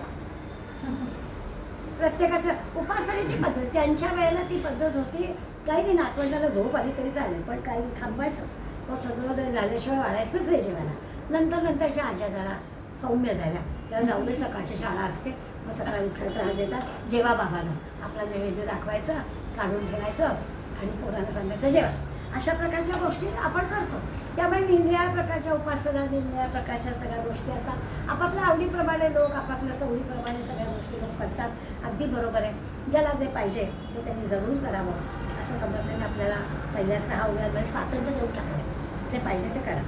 प्रत्येकाचं उपासनेची पद्धत, त्यांच्या वेळेला ती पद्धत होती. काही नाही, नातवंडाला झोप आली तरी चालेल, पण काही थांबायचंच. तो चंद्रोदय झाल्याशिवाय वाढायचंच आहे जेवायला. नंतरच्या आज्या जरा सौम्य झाल्या, तेव्हा जाऊ दे सकाळची शाळा असते, मग सकाळी उठला त्रास देतात. जेवा बाबांना, आपला नैवेद्य दाखवायचं, काढून ठेवायचं आणि पोरांना सांगायचं जेवा. अशा प्रकारच्या गोष्टी आपण करतो. त्यामुळे निरनिराळ्या प्रकारच्या उपासना, निरनिराळ्या प्रकारच्या सगळ्या गोष्टी असतात. आपापल्या आवडीप्रमाणे लोक, आपापल्या सवडीप्रमाणे सगळ्या गोष्टी लोक करतात. अगदी बरोबर आहे. ज्याला जे पाहिजे ते त्यांनी जरूर करावं असं समर्थाने आपल्याला पहिल्या 6 ओव्यांमध्ये स्वातंत्र्य देऊन टाकलं. जे पाहिजे ते करा.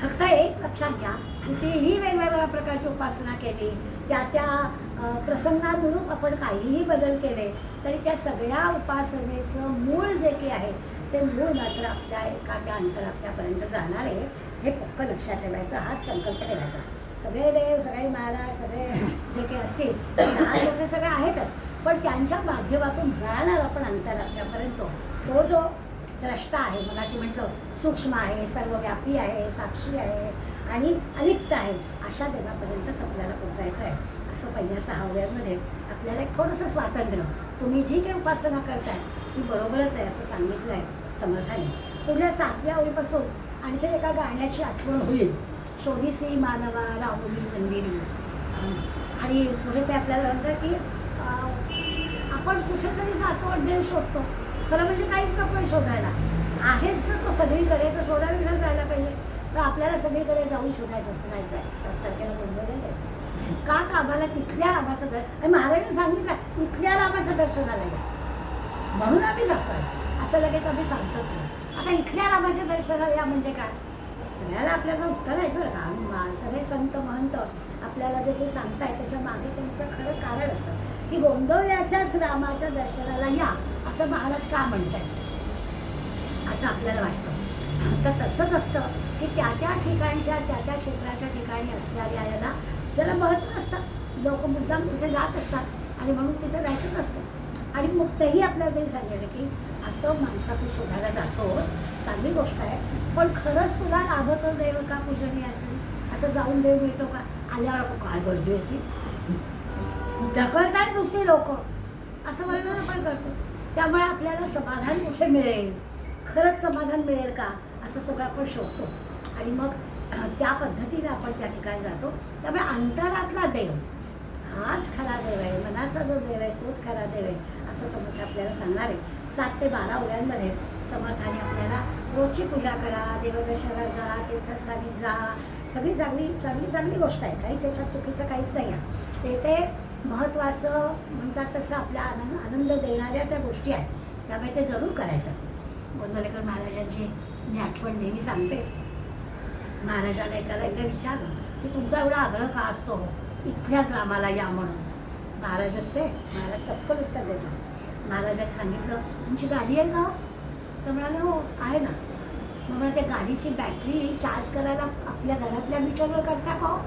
फक्त एक लक्षात घ्या, कितीही वेगवेगळ्या प्रकारची उपासना केली, त्या प्रसंगानुरूप आपण काहीही बदल केले तरी त्या सगळ्या उपासनेचं मूळ जे काही आहे ते मूळ मात्र आपल्या एखाद्या अंतरात्म्यापर्यंत जाणार आहे. हे पक्क लक्षात ठेवायचं, हाच संकल्प ठेवायचा. सगळे देव, सगळे महाराज, सगळे जे काही असतील लहान मोठे सगळे आहेतच, पण त्यांच्या माध्यमातून जाणार आपण अंतरात्म्यापर्यंत. तो जो द्रष्टा आहे, मगाशी म्हटलं सूक्ष्म आहे, सर्वव्यापी आहे, साक्षी आहे आणि अलिप्त आहे, अशा देवापर्यंतच आपल्याला पोचायचं आहे. असं पहिल्या 6 ओव्यांमध्ये आपल्याला एक थोडंसं स्वातंत्र्य, तुम्ही जी काही उपासना करताय ती बरोबरच आहे असं सांगितलं आहे समर्थाने. पुढल्या 7व्या ओळीपासून आणखी एका गाण्याची आठवण होईल, शोधिसी मानवा राहुली मंदिरी. आणि पुढे ते आपल्याला म्हणतात की आपण कुठेतरी जातो, देव शोधतो. खरं म्हणजे काहीच नको शोधायला, आहेच ना तो सगळीकडे, तर शोधायला जायला पाहिजे. तर आपल्याला सगळीकडे जाऊन शोधायचं असं जायचं आहे. 7 तारखेला गोंधळला जायचं का? तर आम्हाला तिथल्या रामाचं आणि महाराजांनी सांगितलं इथल्या रामाच्या दर्शनाला या, म्हणून आम्ही जातोय. असं लगेच आम्ही सांगतोच नाही. आता इथल्या रामाच्या दर्शनाला या म्हणजे काय? सगळ्याला आपल्याचं उत्तर आहे बरं का. सगळे संत महंत आपल्याला जे काही सांगतायत त्याच्या मागे त्यांचं खरं कारण असतं की गोंधळ्याच्याच रामाच्या दर्शनाला या असं महाराज का म्हणतायत असं आपल्याला वाटतं. तर तसंच असतं की त्या ठिकाणच्या त्या क्षेत्राच्या ठिकाणी असणाऱ्या याला ज्याला महत्त्व असतं, लोक मुद्दाम तिथे जात असतात आणि म्हणून तिथे राहायचंच असतं. आणि मग तेही आपल्याला त्यांनी सांगितलं की असं माणसा तू शोधायला जातोस, चांगली गोष्ट आहे, पण खरंच तुला लाभतं देव का पूजनीयाचं? असं जाऊन देव मिळतो का? आल्यावर काय गर्दी होती, ढकलतात नुसती लोक, असं वर्णन आपण करतो. त्यामुळे आपल्याला समाधान कुठे मिळेल, खरंच समाधान मिळेल का, असं सगळं आपण शोधतो आणि मग त्या पद्धतीने आपण त्या ठिकाणी जातो. त्यामुळे अंतरातला देव हाच खरा देव आहे, मनाचा जो देव आहे तोच खरा देव आहे असं समर्थ आपल्याला सांगणार आहे. 7 ते 12 ओव्यांमध्ये समर्थाने आपल्याला रोजची पूजा करा, देवदर्शनाला जा, तीर्थस्थानी जा, सगळी चांगली गोष्ट आहे, काही त्याच्यात चुकीचं काहीच नाही आहे. ते महत्त्वाचं म्हणतात तसं आपल्या आनंद देणाऱ्या त्या गोष्टी आहेत, त्यामुळे ते जरूर करायचं. गोंधळेकर महाराजांची मी आठवण नेहमी सांगते. महाराजांना एकदा विचारलं की तुमचा एवढा आग्रह का असतो इथल्याच रामाला या म्हणून. महाराज असते, महाराज चपकल उत्तर देतात. महाराजांनी सांगितलं तुमची गाडी आहे का हो? तर म्हणाले हो आहे ना. मग मला त्या गाडीची बॅटरी चार्ज करायला आपल्या घरातल्या मीटरवर करता का हो?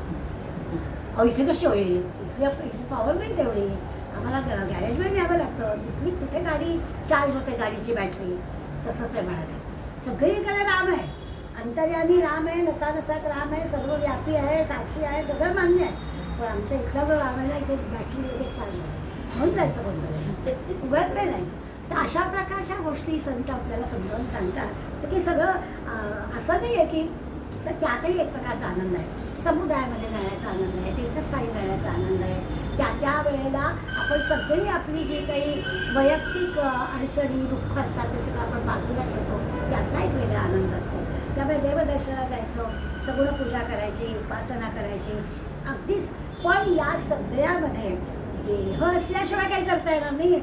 अहो इथे कशी होईल, इथल्या पॉवर नाही तेवढी, आम्हाला गॅरेजमध्ये न्यावं लागतं, तिथली कुठे गाडी चार्ज होते गाडीची बॅटरी. तसंच आहे म्हणाले, सगळीकडे राम आहे, अंतर्यामी राम आहे, नसानसात राम आहे, सर्वव्यापी आहे, साक्षी आहे, सगळं मान्य आहे. पण आमच्या इथला जो राम आहे ना इथे बॅटरी लगेच चार्ज होते म्हणून जायचं कोणतं उगाच नाही जायचं. तर अशा प्रकारच्या गोष्टी संत आपल्याला समजावून सांगतात. तर की सगळं असं नाही आहे की, तर त्यातही एक प्रकारचा आनंद आहे. समुदायामध्ये जाण्याचा आनंद आहे, तीर्थस्थानी जाण्याचा आनंद आहे. त्या वेळेला आपण सगळी आपली जी काही वैयक्तिक अडचणी दुःख असतात ते सगळं आपण बाजूला ठेवतो, त्याचा एक वेगळा आनंद असतो. त्यामुळे देवदर्शनाला जायचं, सगळं पूजा करायची, उपासना करायची अगदीच. पण या सगळ्यामध्ये देह असल्याशिवाय काही करता येणार नाही.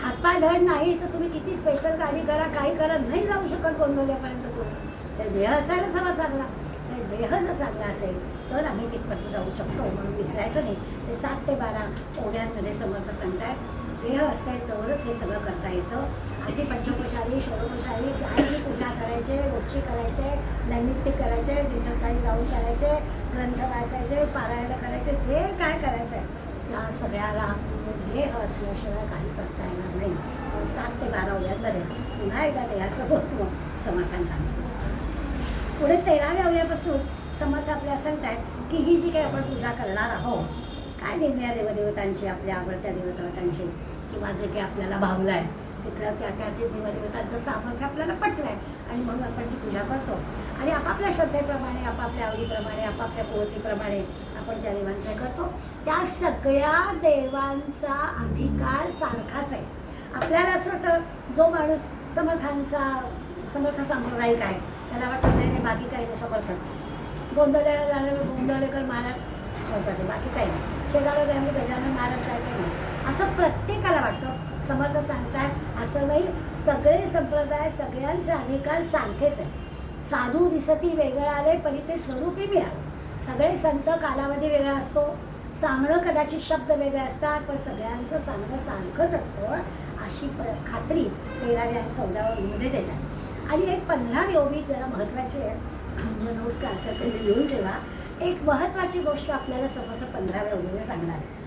हातपाय धड नाही तर तुम्ही किती स्पेशल गाडी करा, काही करा, नाही जाऊ शकत गोंधळ्यापर्यंत तुम्ही. तर देह असायलाच हवा चांगला. तर देह जर चांगला असेल तर आम्ही तिथपर्यंत जाऊ शकतो, म्हणून विसरायचं नाही. ते 7 ते 12 ओढ्यांमध्ये समर्थ सांगताय देह असेल तरच हे सगळं करता येतं. अगदी पंचोपचारी षोडोपचारी काय जी पूजा करायचे, रोजची करायचे, नैमित्य करायचे, तीर्थस्थानी जाऊन करायचे, ग्रंथ वाचायचे, पारायण करायचे, जे काय करायचं आहे त्या सगळ्याला देह असल्याशिवाय काही करता येणार नाही. 7 ते 12 ओढ्यांमध्ये पुन्हा एकदा देहाचं महत्त्व समर्थान सांगितलं. पुढे 13व्या ओव्यापासून समर्थ आपल्याला सांगतात की ही जी काही आपण पूजा करणार आहोत, काय निर्णय देवदेवतांची, आपल्या आवडत्या देवदेवतांची किंवा जे काही आपल्याला भावलं आहे तिथल्या त्या देवदेवतांचं सामर्थ्य आपल्याला पटलं आहे आणि म्हणून आपण ती पूजा करतो. आणि आपापल्या श्रद्धेप्रमाणे, आपापल्या आवडीप्रमाणे, आपापल्या कुवतीप्रमाणे आपण त्या देवांचं करतो. त्या सगळ्या देवांचा अधिकार सारखाच आहे. आपल्याला असं वाटतं जो माणूस समर्थ सांप्रदायिक आहे त्याला वाटतं नाही बाकी काही नाही, समर्थच. गोंधळ्याला जाणारे गोंधळेकर महाराज महत्त्वाचे, बाकी काही नाही. शेगावला जाणारे गजानन महाराज काय काही नाही, असं प्रत्येकाला वाटतं. समर्थ सांगतात असं नाही, सगळे संप्रदाय सगळ्यांचे अधिकार सारखेच आहे. साधू दिसती वेगळं आले परी ते स्वरूपी मिळाले. सगळे संत कालावधी वेगळा असतो, सांगणं कदाचित शब्द वेगळे असतात, पण सगळ्यांचं सांगणं सारखंच असतं अशी खात्री 13व्या आणि 14व्या ओवीमध्ये देतात. आणि एक 15वी ओवी जरा महत्त्वाची आहे, म्हणजे नोट्स काढतात ते लिहून ठेवा. एक महत्त्वाची गोष्ट आपल्याला समर्थ 15व्या ओवीमध्ये सांगणार आहे.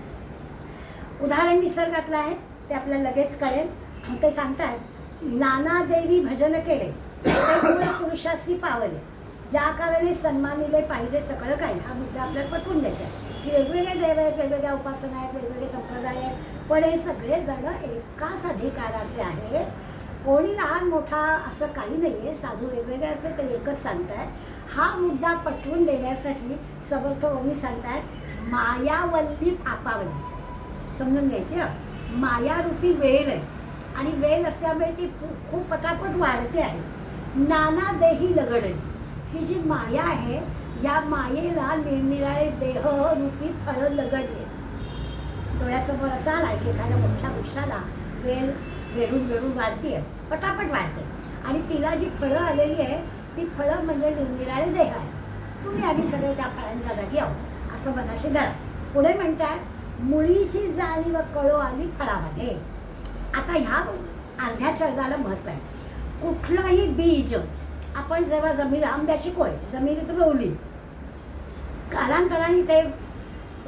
उदाहरण निसर्गातलं आहे, ते आपल्याला लगेच कळेल. ते सांगतात नाना देवी भजन केले पुरुषासी पावले, ज्या कारणे सन्मानिले पाहिजे सगळं काही. हा मुद्दा आपल्याला पटवून द्यायचा आहे की वेगवेगळे देव आहेत, वेगवेगळ्या उपासना आहेत, वेगवेगळे संप्रदाय आहेत, पण हे सगळे जण एकाच अधिकाराचे आहेत. कोणी लहान मोठा असं काही नाही आहे, साधू वेगवेगळे असले तरी एकच सांगतायत. हा मुद्दा पटवून देण्यासाठी समर्थ ओवी सांगतायत मायावल्ली तापावली. समजून घ्यायची. मायारूपी वेल आहे आणि वेल असल्यामुळे ती खूप पटापट वाढते आहे. नाना देही लगडे, ही जी माया आहे या मायेला निरनिराळे देहरूपी फळं लगडले. डोळ्यासमोर असा आला की एखाद्या मोठ्या वृक्षाला वेल वेढून वाढते, पटापट वाढते आणि तिला जी फळं आलेली आहे ती फळं म्हणजे निरनिराळे देह आहे. तुम्ही आधी सगळे त्या फळांच्या जागी आहो असं मनाशी धरा. पुढे म्हणतात मुळीची जाणीव कळो आली फळामध्ये. आता ह्या अर्ध्या चरणाला महत्त्व आहे. कुठलंही बीज आपण जेव्हा आंब्याची कोय जमिनीत रोवली, कालांतराने ते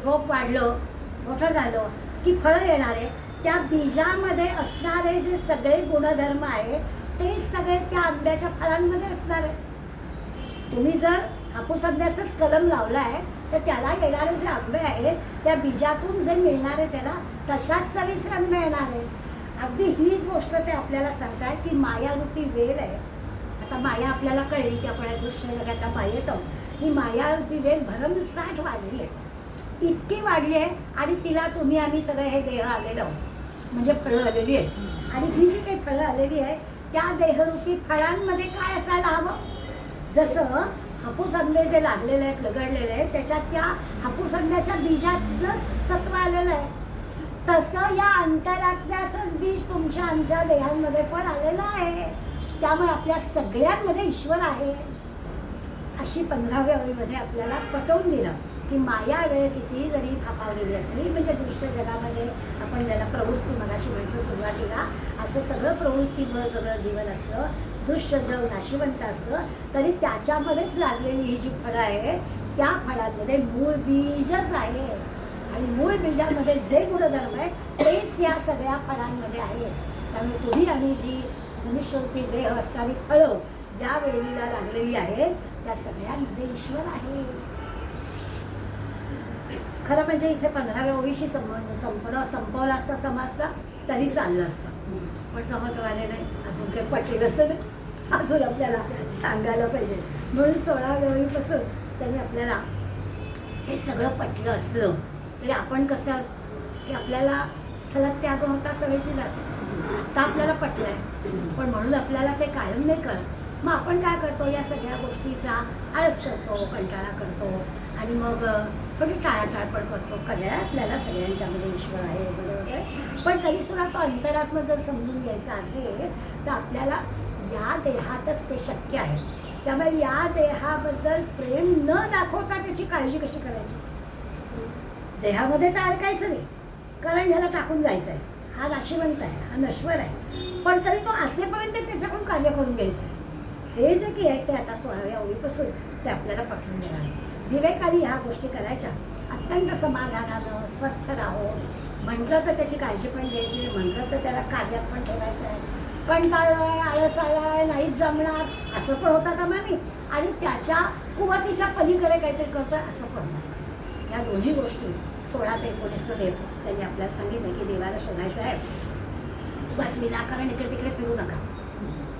रोप वाढलं, मोठं झालं की फळं येणार आहे. त्या बीजामध्ये असणारे जे सगळे गुणधर्म आहे ते सगळे त्या आंब्याच्या फळांमध्ये असणार आहे. तुम्ही जर हापूस आंब्याचंच कलम लावला आहे तर त्याला येणारे जे आंबे आहेत त्या बीजातून जे मिळणारे त्याला तशाच चवीचे आंबे येणार आहे. अगदी हीच गोष्ट ते आपल्याला सांगतात की मायारूपी वेल आहे. आता माया आपल्याला कळली की आपण दृश्य जगाच्या मायेत आहोत. ही मायारूपी वेल भरमसाठ वाढली आहे, इतकी वाढली आहे आणि तिला तुम्ही आम्ही सगळे हे देह आलेलो आहोत, म्हणजे फळं आलेली आहेत. आणि ही जी काही फळं आलेली आहे त्या देहरूपी फळांमध्ये काय असायला हवं? जसं हापूस आंबे जे लागलेले आहेत, लगडलेले आहेत, त्याच्यात त्या हापूस आंब्याच्या बीजातलंच तत्व आलेलं आहे. तसं या अंतरात्म्याचंच बीज तुमच्या आमच्या देहांमध्ये पण आलेलं आहे. त्यामुळे आपल्या सगळ्यांमध्ये ईश्वर आहे अशी 15व्या ओळीमध्ये आपल्याला पटवून दिलं की माया वेळ कितीही जरी फापावलेली असली, म्हणजे दृश्य जगामध्ये आपण ज्याला प्रवृत्ती मगाशी म्हटलं सुरुवातीला, असं सगळं प्रवृत्तीवर सगळं जीवन असलं, दृश्य जग नाशिवंत असलं तरी त्याच्यामध्येच लागलेली ही जी फळं आहे त्या फळांमध्ये मूळ बीजच आहे. आणि मूळ बीजामध्ये जे गुणधर्म आहे तेच या सगळ्या फळांमध्ये आहे. त्यामुळे तुम्ही आणि जी मनुष्यरूपी देह असणारी फळं या वेळीला लागलेली आहे त्या सगळ्यांमध्ये ईश्वर आहे. खरं म्हणजे इथे 15व्या ओळीशी संपवला असता समाजला तरी चाललं असतं, पण समज आले नाही. अजून काही पटेल असं अजून आपल्याला सांगायला पाहिजे. म्हणून 16व्या ओळीपासून त्यांनी आपल्याला हे सगळं पटलं असलं तरी आपण कसं की आपल्याला स्थलात त्याग होता सवयीची जाते. आता आपल्याला पटलं आहे, पण म्हणून आपल्याला ते कायम नाही कळत. मग आपण काय करतो, या सगळ्या गोष्टीचा आळस करतो, कंटाळा करतो आणि मग थोडी टाळाटाळ पण करतो. कळलं आपल्याला सगळ्यांच्यामध्ये ईश्वर आहे बरोबर, पण तरीसुद्धा तो अंतरात्मा जर समजून घ्यायचा असेल तर आपल्याला या देहातच ते शक्य आहे. त्यामुळे या देहाबद्दल प्रेम न दाखवता त्याची काळजी कशी करायची. देहामध्ये तर अडकायचं नाही, कारण ह्याला टाकून जायचं आहे, हा नाशिवंत आहे, हा नश्वर आहे, पण तरी तो असेपर्यंत त्याच्याकडून कार्य करून घ्यायचं आहे. हे जे की आहे ते आता 16व्या ओळीपासून ते आपल्याला पटवून देणार आहे. विवेकाने ह्या गोष्टी करायच्या, अत्यंत समाधानानं स्वस्थ राहो. म्हटलं तर त्याची काळजी पण घ्यायची, म्हटलं तर त्याला कार्यात पण ठेवायचं आहे. कंटाळा आहे, आळस आलाय, नाहीच जमणार असं पण होता कामा नये, आणि त्याच्या कुवतीच्या पलीकडे काहीतरी करतोय असं पण नाही. या दोन्ही गोष्टी 16 ते 19मध्ये त्यांनी आपल्याला सांगितलं की देवाला शोधायचं आहे. उगाच विनाकारण इकडे तिकडे फिरू नका.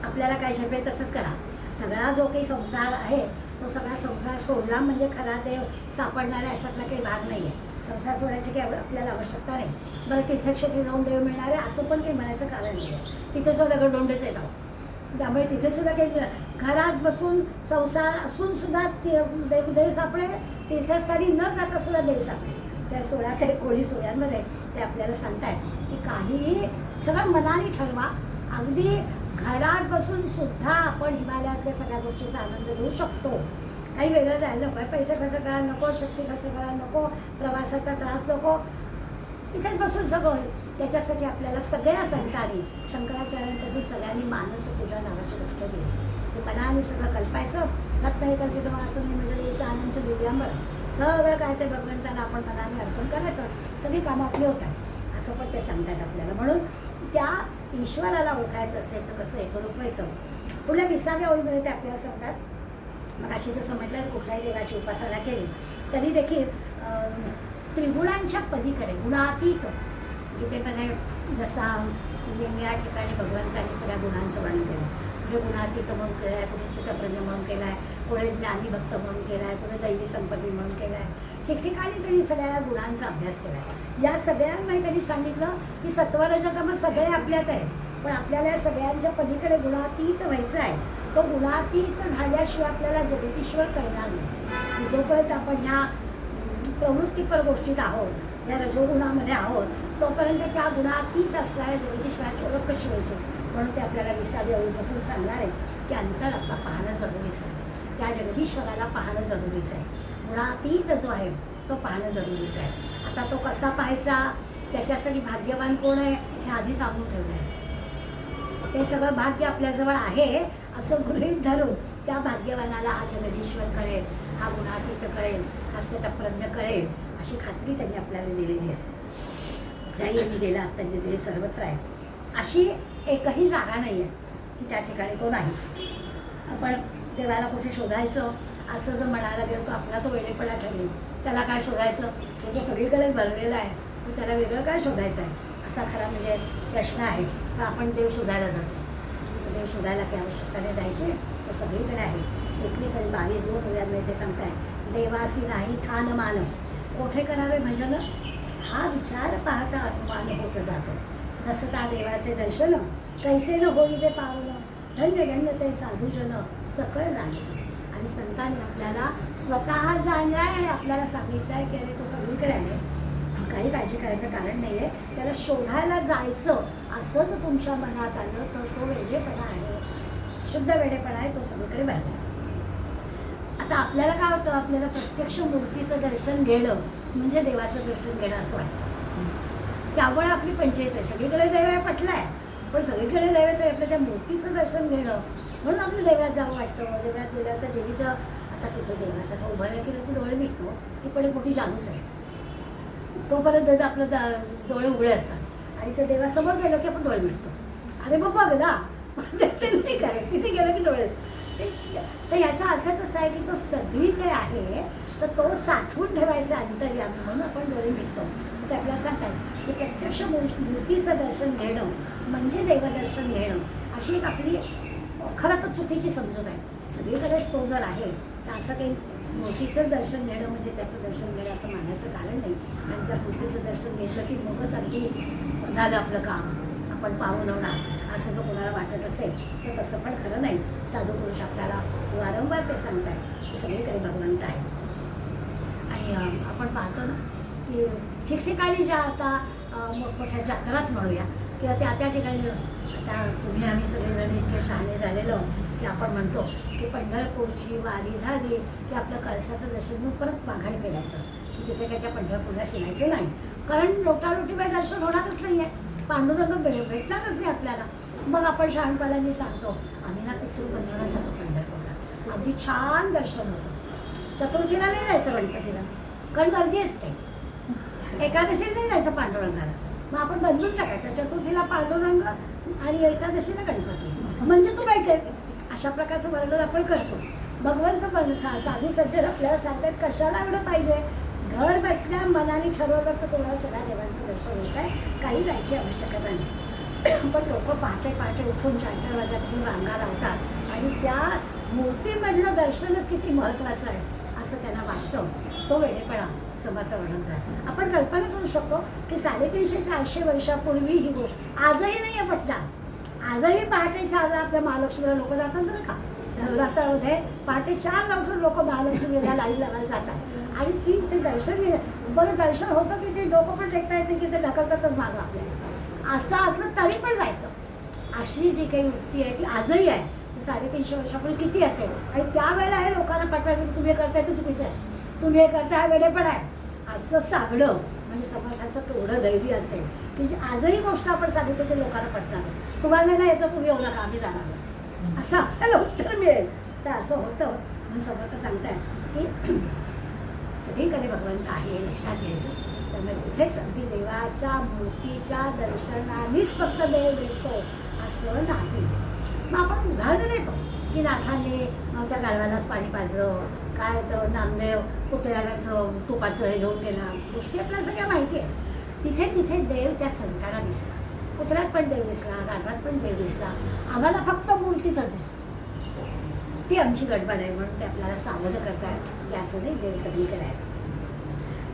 आपल्याला काय झेपेल तसंच करा. सगळा जो काही संसार आहे तो सगळा संसार सोडला म्हणजे खरा देव सापडणाऱ्या अशातला काही भाग नाही आहे. संसार सोडायची काही आपल्याला आवश्यकता नाही. बरं तीर्थक्षेत्री जाऊन देव मिळणार आहे असं पण काही म्हणायचं कारण नाही आहे. तिथे सुद्धा दगडधोंडेच येत आहोत, त्यामुळे तिथे सुद्धा काही घरात बसून संसार असून सुद्धा देव सापडे, तीर्थस्थानी न जाता सुद्धा देव सापडे. त्या 16 ते 19 ओळ्यांमध्ये ते आपल्याला सांगतायत की काहीही सगळं मनाने ठरवा. अगदी घरात बसून सुद्धा आपण हिमालयातल्या सगळ्या गोष्टीचा आनंद घेऊ शकतो. काही वेगळं जायला नको आहे, पैसे खर्च करायला नको, शक्ती खर्च करायला नको, प्रवासाचा त्रास नको, इथेच बसून सगळं होईल. त्याच्यासाठी आपल्याला सगळ्या संतांनी शंकराचार्यांपासून सगळ्यांनी मानसपूजा नावाची गोष्ट दिली. ते मनाने सगळं कल्पायचं. रत्न कल्पित असं नाही म्हणजे आनंदच्या दिव्यांबर सगळं काय ते भगवंताला आपण मनाने अर्पण करायचं, सगळी कामं आपली होतात असं पण ते सांगतात आपल्याला. म्हणून त्या ईश्वराला ओळखायचं असेल तर कसं एकरूपायचं. पुढल्या 20व्या ओळीमध्ये ते आपल्याला सांगतात, मग अशी जसं म्हटलं कुठल्याही देवाची उपासना केली तरी देखील त्रिगुणांच्या पलीकडे गुणातीत गीतेमध्ये जसा या ठिकाणी भगवंतांनी सगळ्या गुणांचं वर्णन केलं. म्हणजे गुणातीत म्हणून केलं आहे, कुठे स्थितप्रज्ञ म्हणून केलं आहे, पुढे ज्ञानी भक्त म्हणून केलं आहे, पुढे दैवी संपत्ती म्हणून केलं आहे. ठिकठिकाणी त्यांनी सगळ्या गुणांचा अभ्यास केला आहे. या सगळ्यांमध्ये त्यांनी सांगितलं की सत्वरजतम सगळे आपल्यात आहेत, पण आपल्याला या सगळ्यांच्या पलीकडे गुणातीत व्हायचं आहे. तो गुणातीत झाल्याशिवाय आपल्याला जगदीश्वर कळणार नाही. जोपर्यंत आपण ह्या प्रवृत्तीपर गोष्टीत आहोत, या रजोगुणामध्ये आहोत, तोपर्यंत त्या गुणातीत असणाऱ्या जगदीश्वराची ओळख कशी व्हायची. म्हणून ते आपल्याला 20व्या ओळीपासून सांगणार आहे की अंतरात्मा पाहणं जरुरीचं आहे. त्या जगदीश्वराला पाहणं जरुरीचं आहे. गुणातीत जो आहे तो पाहणं जरुरीचं आहे. आता तो कसा पाहायचा, त्याच्यासाठी भाग्यवान कोण आहे हे आधी सांगून ठेवलं आहे. ते सगळं भाग्य आपल्याजवळ आहे असं गृहीत धरून त्या भाग्यवानाला हा जगदीश्वर कळेल, हा गुणातीत कळेल, हा स्थितप्रज्ञ कळेल अशी खात्री त्यांनी आपल्याला दिलेली आहे. कुठल्याही गेला त्यांनी दिले सर्वत्र आहे. अशी एकही जागा नाही आहे की त्या ठिकाणी तो नाही. आपण देवाला कुठे शोधायचं असं जर म्हणायला गेलो तर आपला तो वेडेपणा ठरले. त्याला काय शोधायचं, तो जो सगळीकडेच भरलेला आहे तर त्याला वेगळं काय शोधायचं आहे असा खरा म्हणजे प्रश्न आहे. पण आपण देव शोधायला जातो. देव शोधायला काही आवश्यकता नाही जायची, तो सगळीकडे आहे. 21 आणि 22 2 ओळ्यांमध्ये ते सांगताय, देवासी नाही ठाण मान कोठे करावे भजन, हा विचार पाहता अनुमान होत जातो. दसता देवाचे दर्शन कैसे न होईचे पावन, धन्य धन्य ते साधूजन सकळ जाणे. आणि संतांनी आपल्याला स्वतः जाणलं आहे आणि आपल्याला सांगितलं आहे की अरे तो सगळीकडे आहे, काही काळजी करायचं कारण नाही आहे. त्याला शोधायला जायचं असं जर तुमच्या मनात आलं तर तो वेगळेपणा आहे. शुद्ध वेडेपणा आहे तो सगळीकडे भरला. आता आपल्याला काय होतं, आपल्याला प्रत्यक्ष मूर्तीचं दर्शन घेणं म्हणजे देवाचं दर्शन घेणं असं वाटतं. त्यामुळे आपली पंचायत आहे, सगळीकडे देव आहे पटला आहे, पण सगळीकडे देव आहे तर आपल्या त्या मूर्तीचं दर्शन घेणं म्हणून आपलं देवात जावं वाटतं. देवात गेल्यावर तर देवीचं, आता तिथे देवाच्या असं उभं राहिलं की डोळे मिळतो, ती पण एक मोठी जादूच आहे. तोपर्यंत जर आपलं डोळे उघडे असतात आणि ते देवासमोर गेलो की आपण डोळे मिळतो. अरे बाबा बघ ना, ते नाही करेक्ट, तिथे गेलं की डोळे तर याचा अर्थच असा आहे की तो सगळीकडे आहे, तर तो साठवून ठेवायचा अंतर्यामी म्हणून आपण डोळे मिळतो. ते आपल्याला सांगतात की प्रत्यक्ष मूर्तीचं दर्शन घेणं म्हणजे देवदर्शन घेणं, अशी एक आपली खरं तर चुकीची समजूत आहे. सगळीकडेच तो जर आहे तर असं काही मूर्तीचंच दर्शन घेणं म्हणजे त्याचं दर्शन घेणं असं मानायचं कारण नाही. आणि त्या मूर्तीचं दर्शन घेतलं की मगच अगदी झालं आपलं काम, आपण पाहून होणार असं जर कोणाला वाटत असेल तर तसं पण खरं नाही. साधू पुरुष आपल्याला वारंवार ते सांगतात की सगळीकडे भगवंत आहे. आणि आपण पाहतो ना की ठिकठिकाणी ज्या आता मोठमोठ्या जत्राच म्हणूया किंवा त्या ठिकाणी, आता तुम्ही आम्ही सगळेजण इतके शहाणे झालेलो की आपण म्हणतो की पंढरपूरची वारी झाली की आपलं कळसाचं दर्शन मग परत माघारी फिरायचं, की तिथे काही त्या पंढरपूरला शिरायचं नाही, कारण लोटालोटीमध्ये दर्शन होणारच नाही आहे, पांडुरंग भेटणारच नाही आपल्याला. मग आपण शहाणपणाने सांगतो आम्ही ना पितृबंधनात जातो पंढरपूरला, अगदी छान दर्शन होतं. चतुर्थीला नाही जायचं गणपतीला कारण गर्दी असते, एकादशीला नाही जायचं पांडुरंगाला, मग आपण बदलून टाकायचं, चतुर्थीला पांडुरंग आणि एकादशीला गणपती म्हणजे तू भेटेल. अशा प्रकारचं वर्णन आपण करतो. भगवंत पण साधू सज्जन आपल्याला सांगतात कशाला एवढं पाहिजे, घर बसल्या मनाने ठरवलं तर तुम्हाला सगळ्या देवांचं दर्शन होत आहे, काही जायची आवश्यकता नाही. पण लोक पहाटे पहाटे उठून 4-4 वाजल्यापासून रांगा लावतात आणि त्या मूर्तीमधलं दर्शनच किती महत्त्वाचं आहे असं त्यांना वाटतं. तो वेडेपणा समर्थ वर्णन करा. आपण कल्पना करू शकतो की 350-400 वर्षापूर्वी ही गोष्ट आजही नाही आहे पटणार. आजही पहाटे 4ला आपल्या महालक्ष्मीला लोक जातात बरं का, नवरात्रामध्ये पहाटे 4ला उठून लोक महालक्ष्मीला लाईन लावायला जातात आणि ते दर्शन बरं दर्शन होतं की ते डोकं पण टेकता येते की ते ढकलतातच मागं आपल्याला, असं असलं तरी पण जायचं. अशी जी काही वृत्ती आहे ती आजही आहे. ती 350 वर्षापूर्वी किती असेल आणि त्यावेळेला हे लोकांना पटवायचं की तुम्ही हे करताय ते चुकीचं आहे, तुम्ही हे करताय हा वेडेपणा आहे असं सांगणं म्हणजे समर्थांचं केवढं धैर्य असेल की आजही गोष्ट आपण सांगितलं ते लोकांना पटणार. तुम्हाला नाही यायचं, तुम्ही येऊ नका, आम्ही जाणार असं आपल्याला उत्तर मिळेल. तर असं होतं म्हणून समर्थ सांगताय की सगळीकडे भगवंत आहे लक्षात घ्यायचं. त्यामुळे तिथेच अगदी देवाच्या मूर्तीच्या दर्शनानेच फक्त देव भेटतो असं नाही. मग आपण उदाहरणं देतो की नाथाने त्या गाढवालाच पाणी पाजलं, काय तर नामदेव पुतळ्यालाच तुपाचं हे घेऊन गेला, गोष्टी आपल्याला सगळ्या माहिती आहे. तिथे तिथे देव त्या संतांना दिसला, पुतळ्यात पण देव दिसला, गाढवात पण देव दिसला, आम्हाला फक्त मूर्तीतच दिसतो. ती आमची गडबड आहे म्हणून ते आपल्याला सावध करतात की असं नाही, देव सगळीकडे आहे.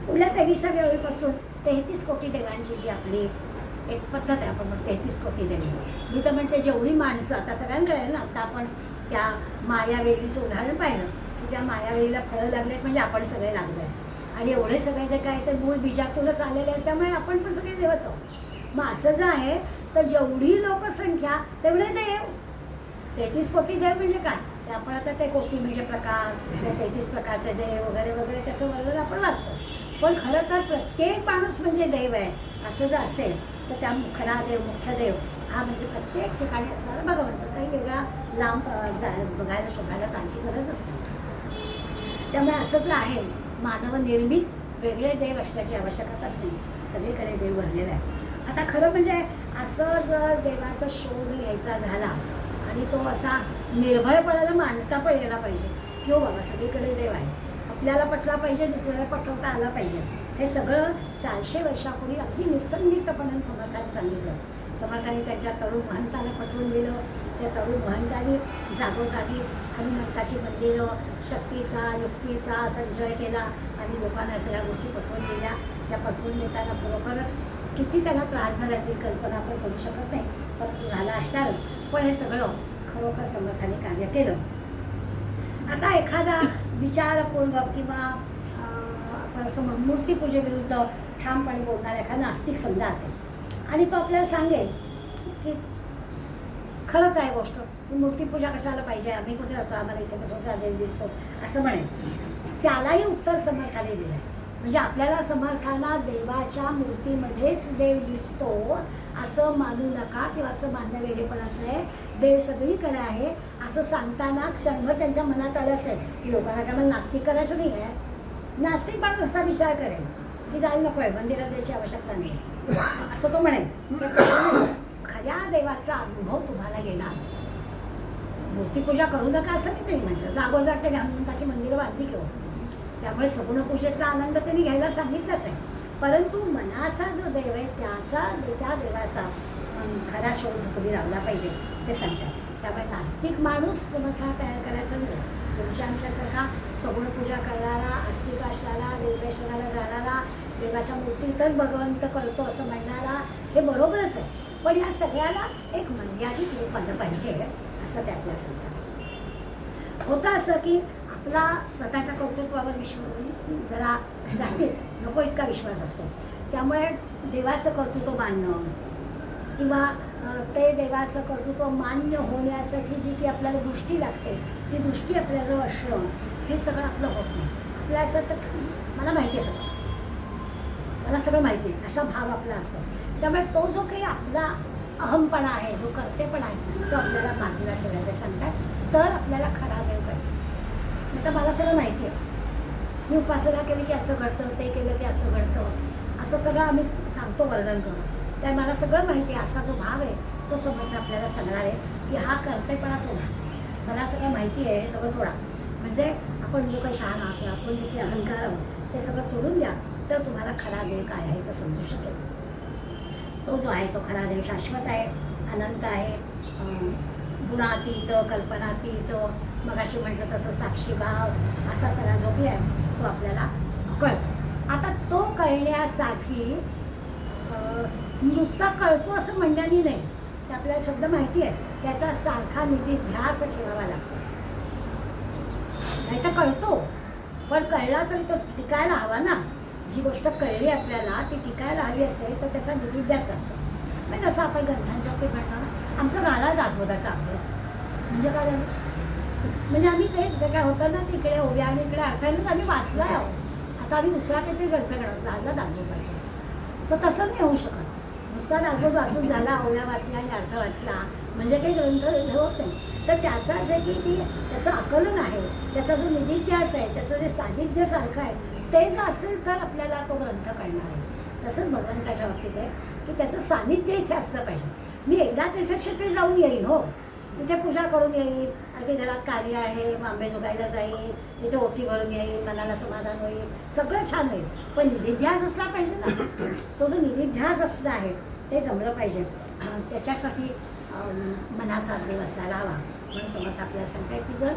पुढल्या 23व्या वेळीपासून 33 कोटी देवांची जी आपली एक पद्धत आहे, आपण म्हणतो 33 कोटी देवी. मी तर म्हणते जेवढी माणसं आता सगळ्यांकडे आहे ना, आता आपण त्या मायावेलीचं उदाहरण पाहिलं की त्या मायावेलीला फळं लागलेत म्हणजे आपण सगळे लागलो आहे आणि एवढे सगळे जे काय ते मूळ बीजातूनच आलेले आहेत, त्यामुळे आपण पण सगळे देवच आहोत. मग असं जर आहे तर जेवढी लोकसंख्या तेवढे देव. 33 कोटी देव म्हणजे काय ते आपण आता ते कोटी म्हणजे प्रकार, 33 प्रकारचे देव वगैरे वगैरे त्याचं वर्णन आपण वाचतो. पण खरं तर प्रत्येक माणूस म्हणजे देव आहे असं जर असेल तर त्या खरा देव मुख्य देव हा म्हणजे प्रत्येक ठिकाणी असणारा भगवंत. काही वेगळा लांब बघायला शोधायला जायची गरजच नाही. त्यामुळे असं जर आहे मानव निर्मित वेगळे देव असण्याची आवश्यकताच नाही, सगळीकडे देव भरलेला आहे. आता खरं म्हणजे असं जर देवाचा शोध घ्यायचा झाला आणि तो असा निर्भयपणाला मानता पण यायला पाहिजे की हो बाबा सगळीकडे देव आहे, आपल्याला पटला पाहिजे, दुसऱ्याला पटवता आला पाहिजे. हे सगळं 400 वर्षापूर्वी अगदी निसंदिग्धपणे समर्थाने सांगितलं. समर्थाने त्यांच्या तरुण महंताला पटवून दिलं. त्या तरुण महंतांनी जागोजागी हनुमंताची मंदिरं, शक्तीचा युक्तीचा संचय केला आणि लोकांना सगळ्या गोष्टी पटवून दिल्या. त्या पटवून देताना खरोखरच किती त्यांना त्रास झाला याची कल्पना आपण करू शकत नाही, परंतु झाला असणारच. पण हे सगळं खरोखर समर्थाने कार्य केलं. आता एखादा विचारपूर्वक किंवा आपण असं मूर्तीपूजेविरुद्ध ठामपणे बोलणारा एखादा नास्तिक समजा असेल आणि तो आपल्याला सांगेल की खरंच आहे गोष्ट, की मूर्तीपूजा कशाला पाहिजे, आम्ही कुठे राहतो, आम्हाला इथे बसून चालेल दिसतो असं म्हणेल. त्यालाही उत्तर समर्थाने दिलं आहे. म्हणजे आपल्याला समर्थाला देवाच्या मूर्तीमध्येच देव दिसतो असं मानू नका किंवा असं मानणं वेडेपणाचं आहे. देव सगळीकडे आहे असं सांगताना क्षणभर त्यांच्या मनात आलंच आहे की लोकांना काय मला नास्तिक करायचं नाही आहे. नास्तिक माणूस असा विचार करेल की जायला नको आहे, मंदिरात जायची आवश्यकता नाही असं तो म्हणेल. खऱ्या देवाचा अनुभव तुम्हाला येणार. मूर्तीपूजा करू नका असं मी नाही म्हटलं, जागोजाग ते हनुमंताची मंदिरं बांधली किंवा, त्यामुळे सगुण पूजेतला आनंद त्यांनी घ्यायला सांगितलंच आहे. परंतु मनाचा जो देव आहे त्या देवाचा खरा शोध तुम्ही लावला पाहिजे ते सांगतात. त्यामुळे नास्तिक माणूस तुम्हाला तयार करायचा नाही. पुरुषांच्यासारखा सगुण पूजा करणारा, आस्तिक असणारा, देवदर्शनाला जाणारा, देवाच्या मूर्तीतच भगवंत कळतो असं म्हणणारा, हे बरोबरच आहे. पण या सगळ्याला एक मर्यादित रूप आलं पाहिजे असं ते आपल्याला सांगतात. होतं असं की आपला स्वतःच्या कर्तृत्वावर जरा जास्तीच नको इतका विश्वास असतो. त्यामुळे देवाचं कर्तृत्व मानणं किंवा ते देवाचं कर्तृत्व मान्य होण्यासाठी जी की आपल्याला दृष्टी लागते ती दृष्टी आपल्याजवळ असणं हे सगळं आपलं होत नाही. आपल्या असं तर मला माहिती आहे, मला सगळं माहिती आहे असा भाव आपला असतो. त्यामुळे तो जो काही आपला अहमपणा आहे, जो कर्तेपणा आहे, तो आपल्याला बाजूला ठेवायला सांगतात. तर आपल्याला खरा देव कळेल. आता मला सगळं माहिती आहे, मी उपासना केली की असं घडतं, ते केलं की असं घडतं, असं सगळं आम्ही सांगतो वर्णन करून. त्या मला सगळं माहिती आहे असा जो भाव आहे तो समोर आपल्याला सांगणार आहे की हा कर्तेपणा सोडा, मला सगळं माहिती आहे, सगळं सोडा. म्हणजे आपण जो काही शहाणा किंवा आपण जो काही अहंकार आहोत ते सगळं सोडून द्या, तर तुम्हाला खरा देव काय आहे तो समजू शकेल. तो जो आहे तो खरा देव शाश्वत आहे, अनंत आहे, गुणातीत, कल्पनातीत, मगाशी म्हटलं तसं साक्षीभाव असा सगळा जो काही आहे तो आपल्याला कळतो. आता तो कळण्यासाठी नुसता कळतो असं म्हणण्यानी नाही, ते आपल्याला शब्द माहिती आहे, त्याचा सारखा निधिध्यास ठेवावा लागतो. नाही तर कळतो, पण कळला तरी तो टिकायला हवा ना. जी गोष्ट कळली आपल्याला ती टिकायला हवी असेल तर त्याचा निधिध्यास लागतो. म्हणजे जसं आपण ग्रंथांच्या बाबतीत म्हणतो ना, आमचा झाला दाखवताचा अभ्यास म्हणजे काय झालं, म्हणजे आम्ही ते जे काय होतं ना तिकडे ओव्या आणि इकडे अर्थाने आम्ही वाचला आहोत. आता आम्ही दुसरा काहीतरी ग्रंथ करणार झाला दाखवताचा, तर तसं नाही होऊ शकत. नुसता दाखवत वाचून झाला, ओव्या वाचल्या आणि अर्थ वाचला म्हणजे काही ग्रंथ होत नाही. तर त्याचा जे की त्याचं आकलन आहे, त्याचा जो निधिध्यास आहे, त्याचं जे साधिध्य सारखं आहे ते जर असेल तर आपल्याला तो ग्रंथ कळणार आहे. तसंच भगवंताच्या बाबतीत आहे की त्याचं सानिध्य इथे असलं पाहिजे. मी एकदा तीर्थक्षेत्री जाऊन येईन, हो तिथे पूजा करून येईल, अगदी घरात कार्य आहे, आंबे जोगायला जाईल, तिथे ओटी भरून येईल, मनाला समाधान होईल, सगळं छान होईल, पण निधिध्यास असला पाहिजे ना. तो जो निधिध्यास असणं आहे ते जमलं पाहिजे. त्याच्यासाठी मनाचाच देव असायला हवा. म्हणून समर्थ आपल्याला सांगताय की जर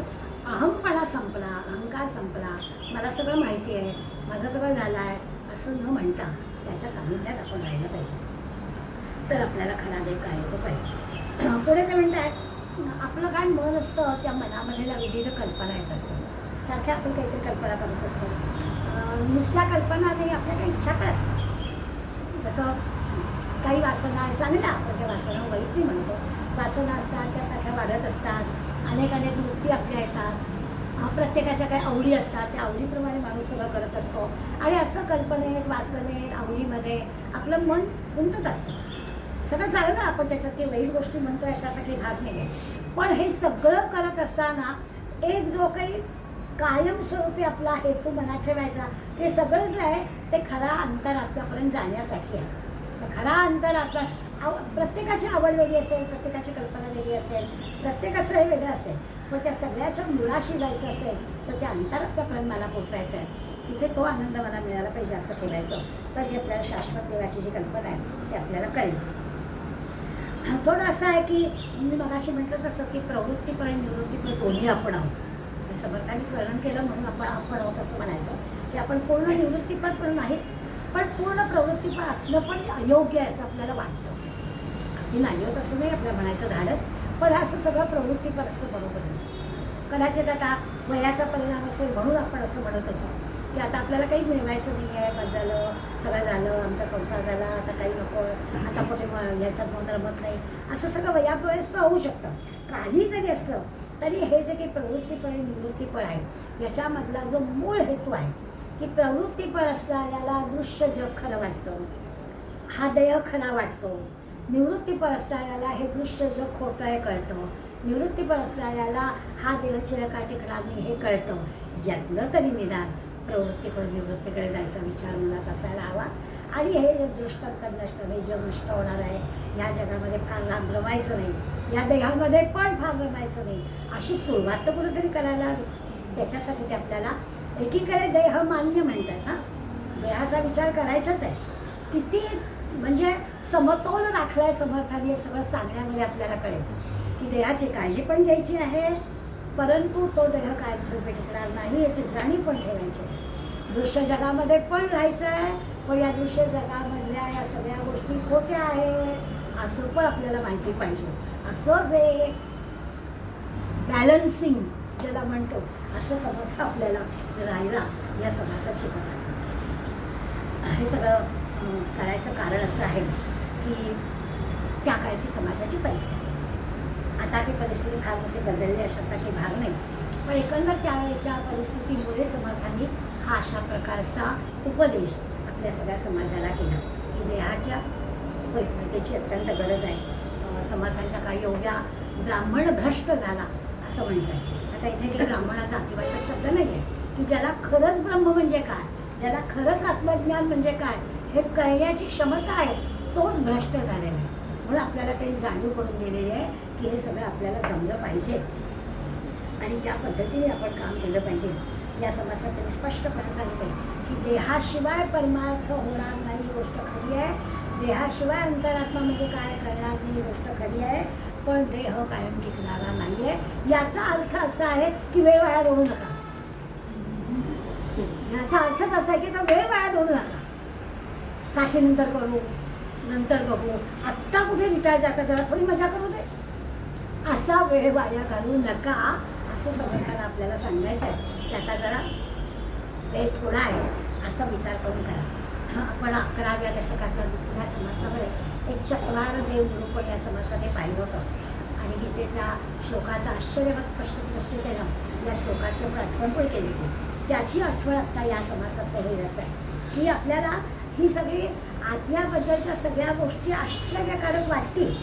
अहमपणा संपला, अहंकार संपला, मला सगळं माहिती आहे, माझं सगळं झालं आहे असं न म्हणता त्याच्या सानिध्यात आपण राहिलं पाहिजे, तर आपल्याला खरा देव काय तो कळेल. पुढे ते म्हणतात आपलं काय मन असतं त्या मनामध्येला विविध कल्पना येत असतात. सारख्या आपण काहीतरी कल्पना करत असतो. नुसत्या कल्पना नाही, आपल्या काही इच्छा पण असतात. जसं काही वासना चांगल्या, आपण त्या वासना वाईट नाही म्हणतो, वासना असतात त्या सारख्या वाढत असतात. अनेक वृत्ती आपल्या येतात, प्रत्येकाच्या काही आवडी असतात, त्या आवडीप्रमाणे माणूस सगळं करत असतो. आणि असं कल्पनेत, वासनेत, आवडीमध्ये आपलं मन गुंतत असतं. सगळं चांगलं, आपण त्याच्यात काही वाईट गोष्टी म्हणतोय अशा काही भाग नाही आहे. पण हे सगळं करत असताना एक जो काही कायमस्वरूपी आपला हेतू मनात ठेवायचा, ते सगळं जे आहे ते खरा अंतरात्म्यापर्यंत जाण्यासाठी आहे. खरा अंतरात्मा प्रत्येकाची आवड वेगळी असेल, प्रत्येकाची कल्पना वेगळी असेल, प्रत्येकाचं हे वेगळं असेल, पण त्या सगळ्याच्या मुळाशी जायचं असेल तर त्या अंतरात्म्यापर्यंत मला पोचायचं आहे. तिथे तो आनंद मला मिळाला पाहिजे असं ठेवायचं, तर ही आपल्याला शाश्वत देवाची जी कल्पना आहे ती आपल्याला कळेल. थोडं असं आहे की मी मगाशी म्हटलं तसं की प्रवृत्तीपर्यंत निवृत्तीपर्यंत दोन्ही आपण आहोत. समर्थानेच वर्णन केलं म्हणून आपण आहोत असं म्हणायचं की आपण पूर्ण निवृत्तीपर पण नाहीत, पण पूर्ण प्रवृत्तीपर असणं पण अयोग्य आहे असं आपल्याला वाटतं. अगदी नाही होत असं नाही आपल्याला म्हणायचं धाडच, पण असं सगळं प्रवृत्तीपर असं बरोबर नाही. कदाचित आता वयाचा परिणाम असेल म्हणून आपण असं म्हणत असो, की आता आपल्याला काही मिळवायचं नाही आहे, बस झालं, सगळं झालं, आमचा संसार झाला, आता काही नको, आता कुठे ह्याच्यात मन रमत नाही, असं सगळं वयापुढे होऊ शकतं. काही जरी असलं तरी हे जे काही प्रवृत्तीपळ आणि निवृत्तीपळ आहे याच्यामधला जो मूळ हेतू आहे की प्रवृत्तीपळ असणाऱ्याला दृश्य जग खरं वाटतं, हा देह खरा वाटतो. निवृत्तीपळ असणाऱ्याला हे दृश्य जग खोटं आहे कळतं. निवृत्तीपळ असणाऱ्याला हा देह चिरकाळ टिकणार नाही हे कळतं. यातनं तरी निदान प्रवृत्तीकडे निवृत्तीकडे जायचा विचार मनात असायला हवा. आणि हे जे दृष्टांतर नष्ट, हे जग नष्ट होणार आहे, या जगामध्ये फार लांब रमायचं नाही, या देहामध्ये पण फार रमायचं नाही, अशी सुरुवात तर कुठेतरी करायला हवी. त्याच्यासाठी ते आपल्याला एकीकडे देह मान्य म्हणतात. हां, देहाचा विचार करायचाच आहे. किती म्हणजे समतोल राखलाय समर्थाने सगळं सांगण्यामध्ये आपल्याला कळेल की देहाची काळजी पण घ्यायची आहे, परंतु तो देह कायमस्वरूपी टिकणार नाही याची जाणीव पण ठेवायची आहे. दृश्य जगामध्ये पण राहायचं आहे, पण या दृश्य जगामधल्या या सगळ्या गोष्टी खोट्या आहेत असं पण आपल्याला माहिती पाहिजे. असं जे बॅलन्सिंग ज्याला म्हणतो असं समर्थ आपल्याला राहिला या समासात शिकवतात. हे सगळं करायचं कारण असं आहे की त्या काळची समाजाची परिस्थिती, आता ती परिस्थिती फार मोठी बदलली अशातला काही भाग नाही, पण एकंदर त्यावेळेच्या परिस्थितीमुळे समर्थांनी हा अशा प्रकारचा उपदेश आपल्या सगळ्या समाजाला केला की देहाच्या पवित्रतेची अत्यंत गरज आहे. समर्थांच्या काळी एवढ्या ब्राह्मण भ्रष्ट झाला असं म्हणतात. आता इथे काही ब्राह्मणाचा अतिवाचक शब्द नाही आहे की ज्याला खरंच ब्रह्म म्हणजे काय, ज्याला खरंच आत्मज्ञान म्हणजे काय हे कळण्याची क्षमता आहे, तोच भ्रष्ट झालेला आहे. म्हणून आपल्याला काही जाणीव करून दिलेली आहे की हे सगळं आपल्याला जमलं पाहिजे आणि त्या पद्धतीने आपण काम केलं पाहिजे. या समासात त्यांनी स्पष्टपणे सांगितले की देहाशिवाय परमार्थ होणार नाही गोष्ट खरी आहे, देहाशिवाय अंतरात्मा म्हणजे काय करणार नाही गोष्ट खरी आहे, पण देह कायम टिकणारा नाही आहे. याचा अर्थ असा आहे की वेळ वाया घालवू नका. याचा अर्थच असा आहे की तो वेळ वाया घालवू नका. 60 नंतर करू, नंतर बघू, आत्ता कुठे रिटायर जाता जरा थोडी मजा करू दे, असा वेळ वाया घालवू नका असं समर्थांना आपल्याला सांगायचं आहे की आता जरा वेळ थोडा आहे असा विचार करून करा. आपण 11व्या दशकातल्या दुसऱ्या समासामध्ये एक चत्वार देव निरूपण या समासात हे पाहिलं होतं आणि गीतेचा श्लोकाचा आश्चर्यवत पश्चितेनं या श्लोकाची आपण आठवण पण केली होती. त्याची आठवण आत्ता या समासात होईल असं आहे की आपल्याला ही सगळी आत्म्याबद्दलच्या सगळ्या गोष्टी आश्चर्यकारक वाटतील,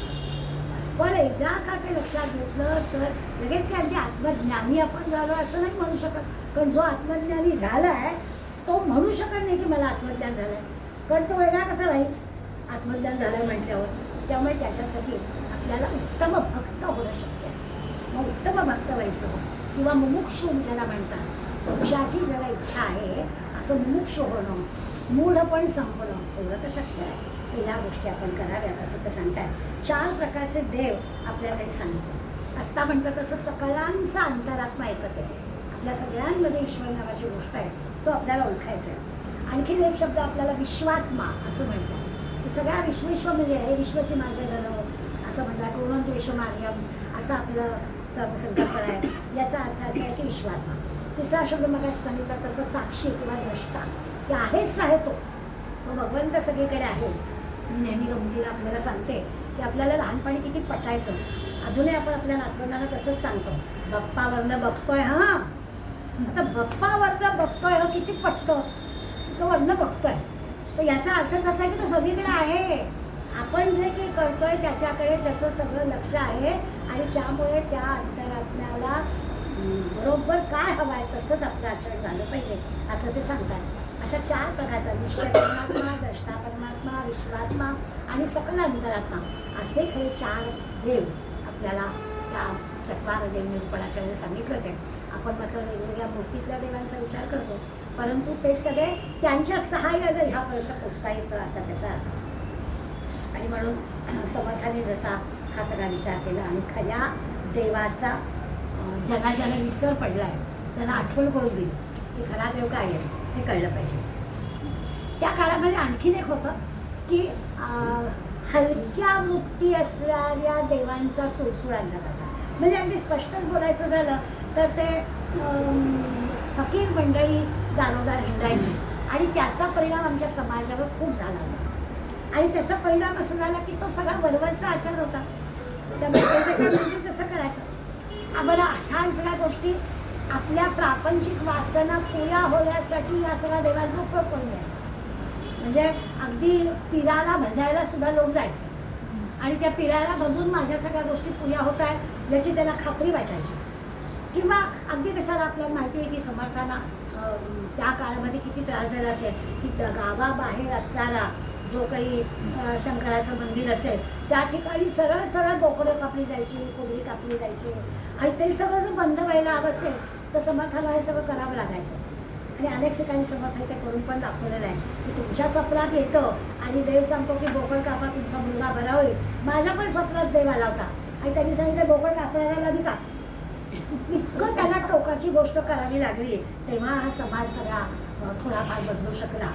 पण एकदा का ते लक्षात घेतलं तर लगेच काय अगदी आत्मज्ञानी आपण झालो असं नाही म्हणू शकत. पण जो आत्मज्ञानी झाला आहे तो म्हणू शकत नाही की मला आत्मज्ञान झालं आहे, कारण तो वेगळा कसा राहील आत्मज्ञान झालं म्हटल्यावर. त्यामुळे त्याच्यासाठी आपल्याला उत्तम भक्त होणं शक्य आहे. मग उत्तम भक्त व्हायचं किंवा मुमुक्षु ज्याला म्हणतात, मोक्षाची ज्याला इच्छा आहे असं मुमुक्षु होणं, मूढपण संपणं एवढं तर शक्य आहे. तर या गोष्टी आपण कराव्यात असं ते सांगतात. 4 प्रकारचे देव आपल्याला तरी सांगितले. आत्ता म्हटलं तसं सकळांचा अंतरात्मा एकच आहे. आपल्या सगळ्यांमध्ये ईश्वर नावाची गोष्ट आहे, तो आपल्याला ओळखायचा आहे. आणखीन एक शब्द आपल्याला विश्वात्मा असं म्हणतात की सगळ्या विश्व म्हणजे हे विश्वची माझे घन असं म्हणतात. ऋणद्वेष मार्यम असं आपलं संकल्पना आहे. याचा अर्थ असा आहे की विश्वात्मा. तिसरा शब्द मग सांगितलं तसं साक्षी किंवा द्रष्टा की आहेच आहे तो भगवंत सगळीकडे आहे. मी नेहमी गमतीला आपल्याला सांगते की आपल्याला लहानपणी किती पटायचं, अजूनही आपण आपल्या नातवंडांना तसंच सांगतो, बाप्पावरनं बघतोय. हां, आता बाप्पावरनं बघतोय हो किती पटतं, तो वरनं बघतोय. तर याचा अर्थच असा आहे की तो सगळीकडे आहे. आपण जे काही करतोय त्याच्याकडे त्याचं सगळं लक्ष आहे आणि त्यामुळे त्या अंतरात्म्याला बरोबर काय हवं आहे तसंच आपलं आचरण झालं पाहिजे असं ते सांगतात. अशा 4 प्रकारचा निश्चय परमात्मा, द्रष्टा परमात्मा, विश्वात्मा आणि सकल अंतरात्मा असे खरे 4 देव आपल्याला त्या चत्वार देव निरूपणाच्या वेळेला सांगितले होते. आपण मात्र वेगवेगळ्या मूर्तीतल्या देवांचा विचार करतो, परंतु ते सगळे त्यांच्या सहाय्याने ह्यापर्यंत पोचता येतं असा त्याचा अर्थ. आणि म्हणून समर्थाने जसा हा सगळा विचार केला आणि खऱ्या देवाचा ज्याला विसर पडला आहे त्यांना आठवण करून दिली की खरा देव काय आहे हे कळलं पाहिजे. त्या काळामध्ये आणखीन एक होतं की हलक्या वृत्ती असणाऱ्या देवांचा सुळसुळांचा करता, म्हणजे अगदी स्पष्टच बोलायचं झालं तर ते फकीर मंडळी दारोदार हिंडायची आणि त्याचा परिणाम आमच्या समाजावर खूप झाला होता. आणि त्याचा परिणाम असं झाला की तो सगळा वरवरचा आचार होता. त्यामुळे त्याचं काय म्हणजे कसं करायचं. आम्हाला ह्या सगळ्या गोष्टी आपल्या प्रापंचिक वासना पुऱ्या होण्यासाठी या सगळ्या देवाचा उपयोग करून घ्यायचा. म्हणजे अगदी पिराला भजायला सुद्धा लोक जायचे आणि त्या पिराला भजून माझ्या सगळ्या गोष्टी पुऱ्या होत आहेत याची त्यांना खात्री वाटायची. किंवा अगदी कशाला आपल्याला माहिती आहे की समर्थांना त्या काळामध्ये किती त्रास झाला असेल की गावाबाहेर असणारा जो काही शंकराचं मंदिर असेल त्या ठिकाणी सरळ सरळ बोकडं कापली जायची, कोंबडी कापली जायची आणि ते सगळं जर बंद व्हायला हवं असेल तर समर्थांना हे सगळं करावं लागायचं. आणि अनेक ठिकाणी समर्थ ते करून पण दाखवलेलं आहे की तुमच्या स्वप्नात येतं आणि देव सांगतो की बोकड कापा तुमचा मुलगा बरा होईल. माझ्या पण स्वप्नात देव आला होता आणि त्यांनी सांगितलं बोकड कापण्याला आधी का. इतकं त्यांना टोकाची गोष्ट करावी लागली तेव्हा हा समाज सगळा थोडाफार बदलू शकला.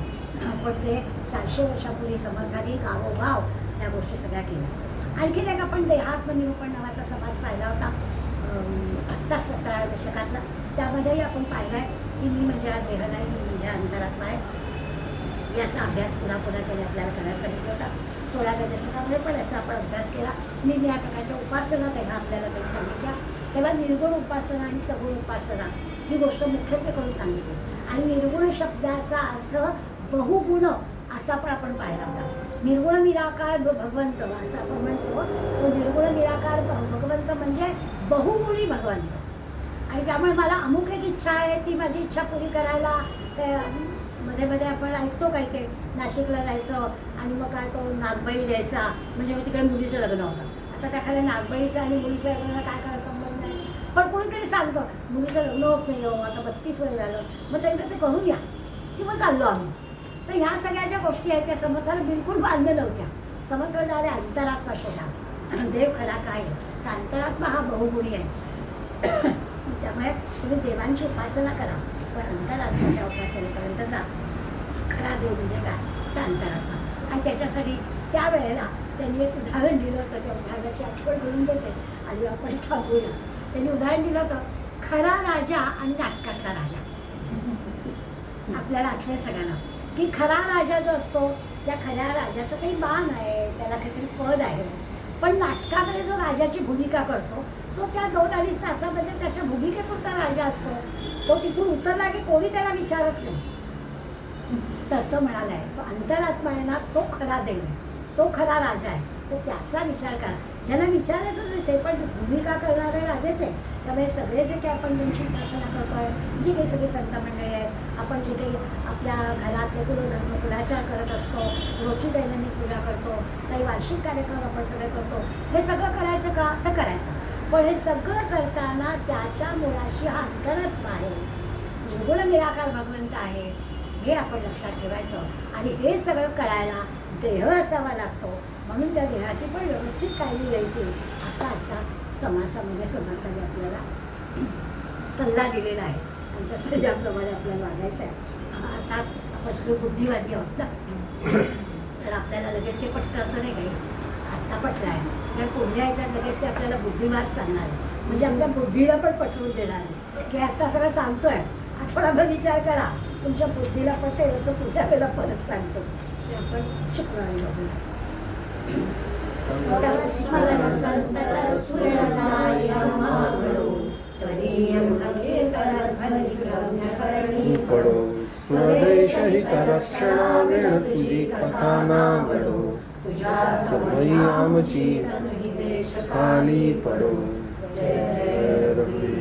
पण ते 400 वर्षापूर्वी समर्थांनी गावोगाव या गोष्टी सगळ्या केल्या. आणखीन एक आपण देहात्म निरूपण नावाचा समाज पाहिला होता आत्ताच 17व्या दशकातला. त्यामध्येही आपण पाहिला आहे की मी म्हणजे हा देह नाही, मी म्हणजे अंतरात्मा आहे. याचा अभ्यास पुन्हा त्याने आपल्याला करायला सांगितलं होता. 16व्या दशकामध्ये पण याचा आपण अभ्यास केला. मी या प्रकारच्या उपासना तेव्हा आपल्याला त्यांनी सांगितल्या. तेव्हा निर्गुण उपासना आणि सगुण उपासना ही गोष्ट मुख्यत्वे करून सांगितली. आणि निर्गुण शब्दाचा अर्थ बहुगुण असा पण आपण पाहिला होता. निर्गुण निराकार भगवंत असं आपण म्हणतो. तो निर्गुण निराकार भगवंत म्हणजे बहुगुणी भगवंत. आणि त्यामुळे मला अमुक एक इच्छा आहे ती माझी इच्छा पुरी करायला मध्ये मध्ये आपण ऐकतो काही काही नाशिकला जायचं आणि मग काय तो नागबळी द्यायचा म्हणजे मग तिकडे मुलीचं लग्न होतं. आता त्याखाली नागबळीचं आणि मुलीच्या लग्नाला काय करायला संबंध नाही. पण कोणीतरी सांगतं मुलीचं लग्न होत नाही हो आता 32 वय झालं मग त्यांना ते करून घ्या किंवा चाललो आम्ही. तर ह्या सगळ्या ज्या गोष्टी आहेत त्या समर्थाला बिलकुल बांधल्या नव्हत्या. समर्थ म्हणणारे अंतरात्मा शोधा देव खरा काय आहे. तर अंतरात्मा हा बहुगुणी आहे. त्यामुळे तुम्ही देवांची उपासना करा पण अंतरात्म्याच्या उपासनेपर्यंत जा. खरा देव म्हणजे काय तर अंतरात्मा. आणि त्याच्यासाठी त्यावेळेला त्यांनी एक उदाहरण दिलं होतं. त्या उदाहरणाची आठवण करून देते आणि आपण थांबूया. त्यांनी उदाहरण दिलं होतं खरा राजा आणि नाटकातला राजा. आपल्याला आठवेल सगळ्यांना की खरा राजा जो असतो त्या खऱ्या राजाचं काही मान आहे, त्याला काहीतरी पद आहे. पण नाटकामध्ये जो राजाची भूमिका करतो तो त्या 2-2.5 तासामध्ये त्याच्या भूमिकेपुरता राजा असतो. तो तिथून उतरला की कोणी त्याला विचारत नाही. तसं म्हणालं आहे तो अंतरात्मा आहे ना तो खरा देव आहे, तो खरा राजा आहे. तर त्याचा विचार करा. ह्याला विचारायचंच आहे ते पण भूमिका करणारे राजेच आहे. त्यामुळे सगळे जे काही आपण त्यांची उपासना करतो आहे जी काही सगळी संत मंडळी आहेत आपण जे काही आपल्या घरातले कुलधर्म कुलाचार करत असतो, रोजची दैनंदिन पूजा करतो, काही वार्षिक कार्यक्रम आपण सगळे करतो. हे सगळं करायचं का तर करायचं. पण हे सगळं करताना त्याच्या मुळाशी हा अंतरात्मा आहे, निर्गुण निराकार भगवंत आहे हे आपण लक्षात ठेवायचं. आणि हे सगळं कळायला देह असावा लागतो. म्हणून त्या देहाची पण व्यवस्थित काळजी घ्यायची असा आजच्या समासामध्ये समर्थाने आपल्याला सल्ला दिलेला आहे. आणि त्या सल्ल्याप्रमाणे आपल्याला वागायचं आहे. अर्थात आपण सगळे बुद्धिवादी आहोत ना तर आपल्याला लगेच काही पटतं असं नाही काही. आत्ता पटलं आहे कारण पुढल्या ह्याच्यात लगेच ते आपल्याला बुद्धिवाद सांगणार आहे. म्हणजे आपल्या बुद्धीला पण पटवून देणार आहे की आत्ता सगळं सांगतोय आठवडाभर विचार करा तुमच्या बुद्धीला पटते असं पुढल्या वेळेला परत सांगतो. ते आपण शुक्रवारी बघूया. पडो स्वदेश हितरक्षणावेळ तुझी कथा ना घडो सवयी आमची खाली पडो. जय रघुवीर.